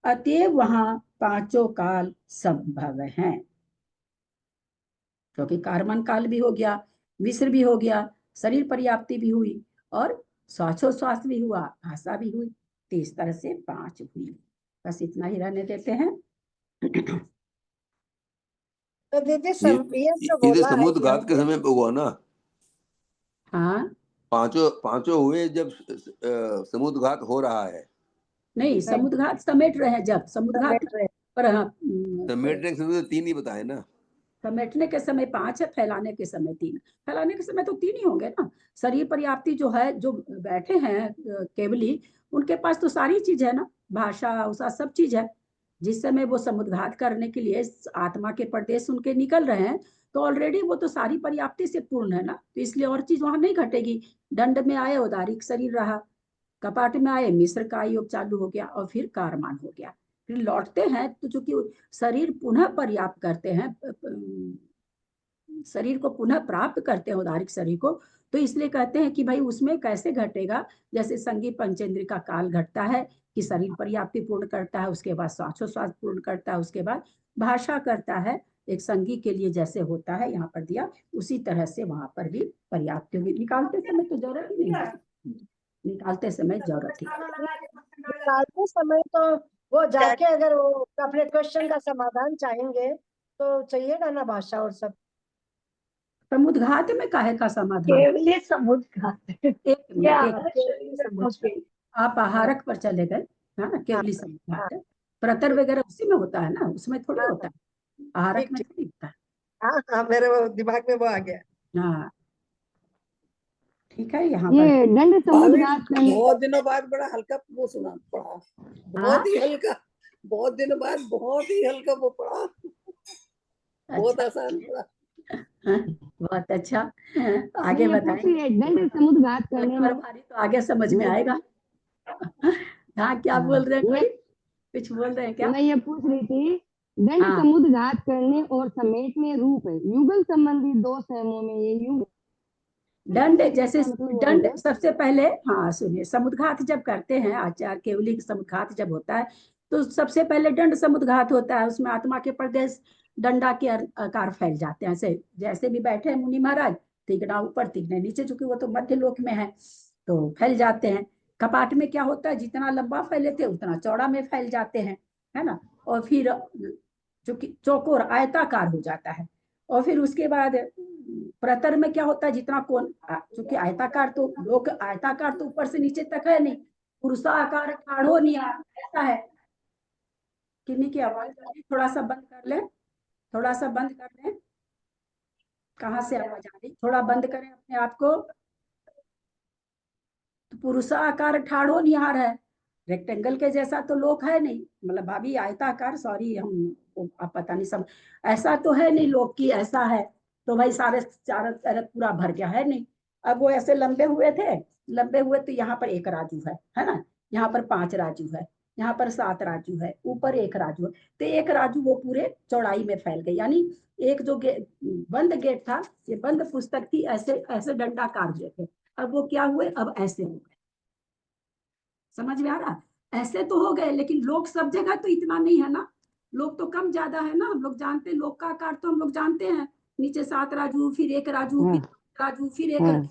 अतएव वहां 5 काल संभव हैं, क्योंकि कारमन काल भी हो गया, मिश्र भी हो गया, शरीर पर्याप्ति भी हुई और श्वासोश्वास भी हुआ, भाषा भी हुई, तो इस तरह से 5 हुई। बस इतना ही रहने देते हैं। तो दीदी ये तो समुद्घात के समय पे हुआ ना? हाँ, पांचों हुए जब समुद्घात हो रहा है। नहीं, समुद्घात समेट रहे हैं, जब समुद्घात पर समेटने के समय तो 3 ही बताए ना। समेटने के समय 5 है, फैलाने के समय 3। फैलाने के समय तो 3 ही होंगे ना। शरीर पर्याप्ति जो है, जो बैठे हैं केवली, उनके पास तो सारी चीज है ना, भाषा उषा सब चीज है। जिस समय वो समुद्घात करने के लिए आत्मा के प्रदेश उनके निकल रहे हैं, तो ऑलरेडी वो तो सारी पर्याप्ति से पूर्ण है ना, तो इसलिए और चीज वहां नहीं घटेगी। दंड में आए औदारिक शरीर रहा, कपाट में आए मिश्र का योग चालू हो गया और फिर कारमान हो गया। फिर लौटते हैं तो चूंकि शरीर पुनः पर्याप्त करते हैं, शरीर को पुनः प्राप्त करते हैं औदारिक शरीर को, तो इसलिए कहते हैं कि भाई उसमें कैसे घटेगा, जैसे संगी पंचेंद्रिय का काल घटता है कि शरीर पर्याप्ति पूर्ण करता है, उसके बाद श्वासोश्वास पूर्ण करता है, उसके बाद भाषा करता है, एक संगी के लिए जैसे होता है यहाँ पर दिया, उसी तरह से वहां पर भी पर्याप्त होगी। निकालते समय तो जरूरत ही नहीं है, निकालते समय जरूरत ही। निकालते समय तो वो जाके अगर वो अपने क्वेश्चन का समाधान चाहेंगे तो चाहिएगा ना भाषा और सब। समुद्घात में काहे का समाधान? केवली समुद्घात। आप आहारक पर चले गए, है ना, केवली समुद्घात है। प्रतर वगैरह उसी में होता है ना, उसमें थोड़ी होता है, आहारक में थोड़ी होता है। हाँ, मेरे वो दिमाग में वो आ गया। हाँ, ठीक है। यहाँ ये दंड समुद्घात करने बहुत दिनों बाद बड़ा हल्का वो सुना पढ़ा, बहुत ही हल्का, बहुत दिनों बाद बहुत ही हल्का वो पढ़ा, बहुत आसान पढ़ा। बहुत अच्छा, आगे बताएं। दंड समुद्घात करने में भारी तो आगे समझ में आएगा। हाँ, क्या बोल रहे हैं, कोई कुछ बोल रहे हैं क्या? मैं ये पूछ रही थी, दंड समुद्घात करने और समेटने रूप है युगल संबंधी 2 समयों में ये युग दंड, जैसे दंड सबसे पहले, हाँ सुनिए, समुद्घात जब करते हैं आचार्य केवली समुद्घात जब होता है, तो सबसे पहले दंड समुद्घात होता है। उसमें आत्मा के प्रदेश डंडा के आकार फैल जाते हैं, ऐसे जैसे भी बैठे हैं मुनि महाराज, तिगना ऊपर तिगने नीचे, चूंकि वो तो मध्य लोक में है तो फैल जाते हैं। कपाट में क्या होता है, जितना लंबा फैले थे उतना चौड़ा में फैल जाते हैं, है ना, और फिर चूंकि चौकोर आयताकार हो जाता है। और फिर उसके बाद प्रतर में क्या होता है, जितना कोण, चूंकि आयताकार तो लोक आयताकार तो ऊपर से नीचे तक है नहीं, पुरुषाकार ठाढ़ो निहार ऐसा है। किन्हीं की आवाज थोड़ा सा बंद कर ले, थोड़ा सा बंद कर लें, कहाँ से आवाज आ रही, थोड़ा बंद करें अपने आप को। तो पुरुषाकार ठाढ़ो निहार है, रेक्टेंगल के जैसा तो लोक है नहीं, मतलब भाभी आयताकार, सॉरी हम आप पता नहीं सब ऐसा तो है नहीं लोक की, ऐसा है तो भाई सारे चारों तरफ पूरा भर गया है नहीं, अब वो ऐसे लंबे हुए तो यहाँ पर 1 राजू है ना, यहाँ पर 5 राजू है, यहाँ पर 7 राजू है, ऊपर 1 राजू है, तो 1 राजू वो पूरे चौड़ाई में फैल गई। यानी एक जो बंद गेट था, ये बंद पुस्तक थी, ऐसे ऐसे डंडाकार हुए थे, अब वो क्या हुए, अब ऐसे हो गए। समझ में आ रहा? ऐसे तो हो गए, लेकिन लोग सब जगह तो इतना नहीं है ना, लोग तो कम ज्यादा है ना। हम लोग जानते हैं लोग का आकार, तो हम लोग जानते हैं, नीचे 7 राजू, फिर 1 राजू, फिर 5 राजू,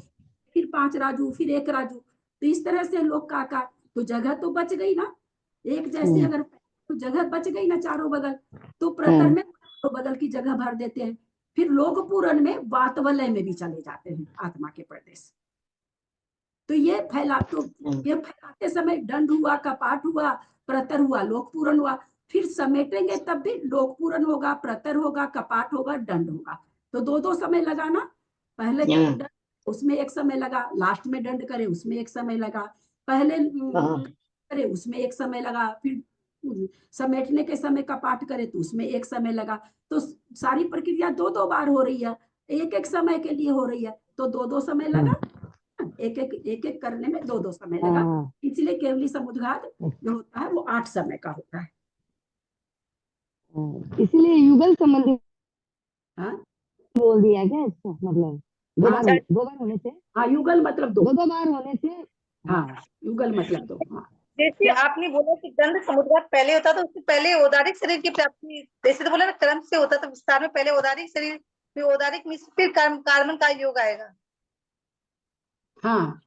फिर 5 राजू, फिर 1 राजू, तो इस तरह से लोग का आकार। तो जगह तो बच गई ना, एक जैसे अगर तो जगह बच गई ना चारों बगल, तो प्रतर में चारों बगल की जगह भर देते हैं। फिर लोग पूरन में वातवलय में भी चले जाते हैं, आत्मा के प्रदेश। तो ये फैलाते समय दंड हुआ, कपाट हुआ, प्रतर हुआ, लोक पूरन हुआ। फिर समेटेंगे तब भी लोक पूरन होगा, प्रतर होगा, कपाट होगा, दंड होगा। तो 2-2 समय लगाना, पहले दंड उसमें 1 समय लगा, लास्ट में दंड करे उसमें 1 समय लगा, पहले करे उसमें 1 समय लगा, फिर समेटने के समय कपाट करे तो उसमें 1 समय लगा। तो सारी प्रक्रिया 2-2 बार हो रही है, 1-1 समय के लिए हो रही है, तो 2-2 समय लगा, एक करने में 2-2 समय लगा। इसलिए केवली समुद्घात जो होता है वो 8 समय का होता है। इसलिए युगल संबंधी हाँ बोल दिया क्या इसको, मतलब 2 बार होने से? हाँ, युगल मतलब 2 बार होने से, हाँ, युगल मतलब 2। हाँ, जैसे आपने बोला कि दंड समुद्घात पहले होता था, उससे पहले औदारिक शरीर की प्राप्ति, जैसे तो बोला ना क्रम से होता था विस्तार में, पहले औदारिक शरीर, फिर औदारिक मिश्र, फिर कार्बन का योग आएगा। हाँ,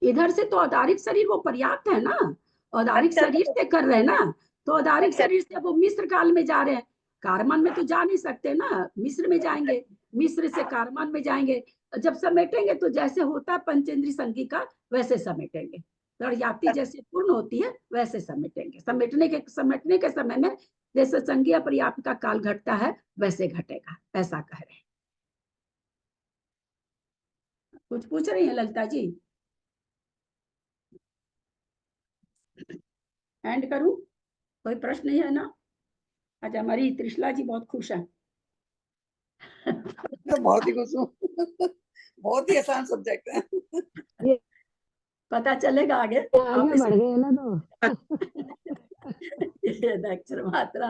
इधर से तो औदारिक शरीर वो पर्याप्त है ना, औदारिक शरीर से कर रहे हैं ना, तो औदारिक शरीर से वो मिश्र काल में जा रहे हैं, कार्बन में तो जा नहीं सकते ना, मिश्र में जाएंगे, मिश्र से कार्बन में जाएंगे। जब समेटेंगे तो जैसे होता है पंचेंद्री संगी का, वैसे समेटेंगे, पर्याप्ति जैसे पूर्ण होती है वैसे समेटेंगे। समेटने के समय में जैसे संज्ञा पर्याप्त का काल घटता है वैसे घटेगा, ऐसा कह रहे हैं। कुछ पूछ रही है ललिता जी? एंड करूं? कोई प्रश्न नहीं है ना? आज हमारी त्रिशला जी बहुत खुश है। तो बहुत ही खुश हूँ। बहुत ही आसान सब्जेक्ट है। पता चलेगा आगे बढ़ गए ना तो। अक्षर मात्रा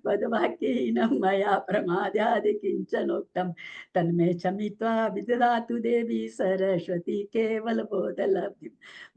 पदवाक्यहीनं मया प्रमाद्यादि किंचनोक्तम तन्मे क्षमित्वा विदधातु देवी सरस्वती केवल बोधलब्धि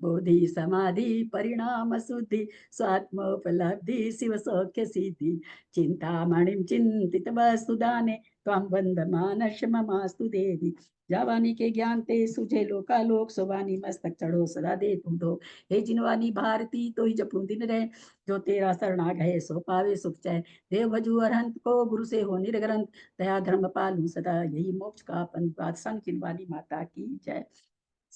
बोधि समाधि परिणाम शुद्धि स्वात्मोपलब्धि शिव सौख्य सिद्धि चिंतामणिं चिंतित वस्तुदाने त्वं वंदमानश ममास्तु देवी जावानी के ज्ञान ते सुझे लोकालोक सोवानी मस्तक चढ़ो सदा दे तुम दो हे जिनवानी भारती तो ही जपू दिन रहे जो तेरा शरणा गए सो पावे सुख चैन देव भजू अरहंत को गुरु से हो निर्ग्रंथ दया धर्म पालू सदा यही मोक्ष का पंथ संग जिनवानी माता की जय।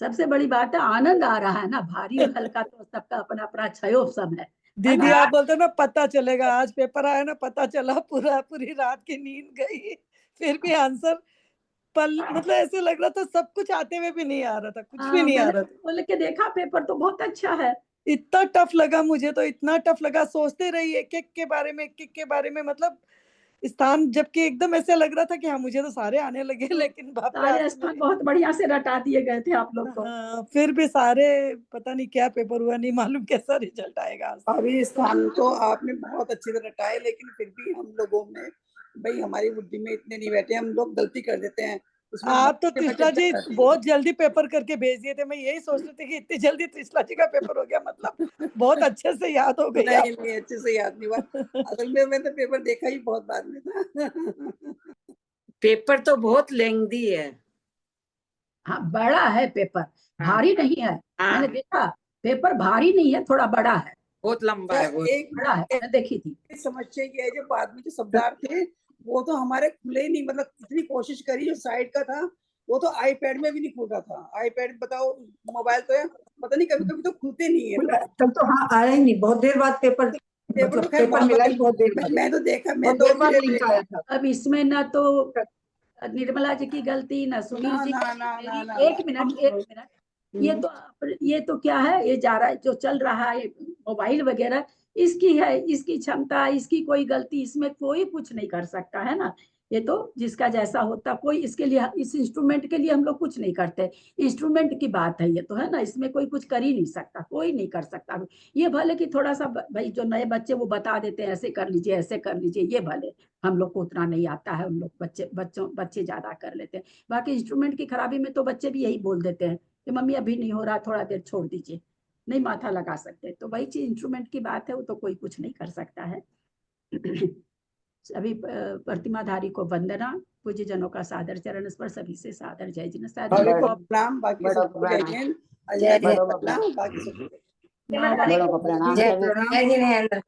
सबसे बड़ी बात है आनंद आ रहा है ना, भारी और हल्का तो सबका अपना अपना क्षयो समय है दीदी आप बोलते ना पता चलेगा, आज पेपर आया ना पता चला, पूरी रात की नींद गई, फिर भी आंसर मतलब ऐसे लग रहा था सब कुछ आते हुए भी नहीं आ रहा था, कुछ भी नहीं आ रहा था। बोल के देखा पेपर तो बहुत अच्छा है, इतना टफ लगा मुझे, तो इतना टफ लगा, सोचते रही एक एक के बारे में मतलब स्थान, जबकि एकदम ऐसे लग रहा था कि हाँ मुझे तो सारे आने लगे, लेकिन सारे स्थान बहुत बढ़िया से रटा दिए गए थे आप लोग को। हाँ, फिर भी सारे पता नहीं क्या पेपर हुआ, नहीं मालूम कैसा रिजल्ट आएगा। अभी स्थान तो आपने बहुत अच्छी तरह रटाए, लेकिन फिर भी हम लोगों में भाई हमारी बुद्धि में इतने नहीं बैठे, हम लोग गलती कर देते हैं। आप तो त्रिशला जी बहुत जल्दी पेपर करके भेज दिए थे, मैं यही सोच रही थी कि इतनी जल्दी त्रिशला जी का पेपर हो गया, मतलब बहुत अच्छे से याद हो गया। नहीं अच्छे से याद नहीं हुआ, असल में मैं तो पेपर देखा ही बहुत बाद में था। पेपर तो बहुत लेंथी है। हाँ बड़ा है पेपर, भारी नहीं है। मैंने देखा पेपर भारी नहीं है, थोड़ा बड़ा है, बहुत लंबा है, वो एक बड़ा है, मैं देखी थी। समस्या ये है जो बाद में जो शब्दार्थ थे वो तो हमारे खुले ही नहीं, मतलब इतनी कोशिश करी, जो साइड का था वो तो आईपैड में भी नहीं खुल रहा था। आईपैड बताओ, मोबाइल तो है, पता नहीं कभी कभी तो खुलते नहीं है। तब तो हाँ आया ही नहीं, बहुत देर बाद पेपर पेपर तो खैर मिला ही बहुत देर बाद। मैं तो देखा, मैं बहुत देर बाद लिंक आया था। अब इसमें ना तो निर्मला जी की गलती ना सुनील जी की। एक मिनट, ये तो क्या है, ये जा रहा है जो चल रहा है मोबाइल वगैरह, इसकी है, इसकी क्षमता, इसकी कोई गलती, इसमें कोई कुछ नहीं कर सकता है ना। ये तो जिसका जैसा होता, कोई इसके लिए, इस इंस्ट्रूमेंट के लिए हम लोग कुछ नहीं करते, इंस्ट्रूमेंट की बात है ये तो, है ना। इसमें कोई कुछ कर ही नहीं सकता, कोई नहीं कर सकता। ये भले कि थोड़ा सा भाई जो नए बच्चे वो बता देते हैं ऐसे कर लीजिए, ऐसे कर लीजिए, ये भले हम लोग को उतना नहीं आता है, उन लोग बच्चे ज्यादा कर लेते हैं। बाकी इंस्ट्रूमेंट की खराबी में तो बच्चे भी यही बोल देते हैं कि मम्मी अभी नहीं हो रहा, थोड़ा देर छोड़ दीजिए, नहीं माथा लगा सकते। तो वही चीज इंस्ट्रूमेंट की बात है, वो तो कोई कुछ नहीं कर सकता है। सभी प्रतिमाधारी को वंदना, पूज्य जनों का सादर चरण स्पर्श, सभी से सादर जय जिन बड़ों को प्रणाम, बाकी सबको जय हिंद, जय प्रणाम, बाकी सबको बड़ों को प्रणाम। जय जिनेंद्र।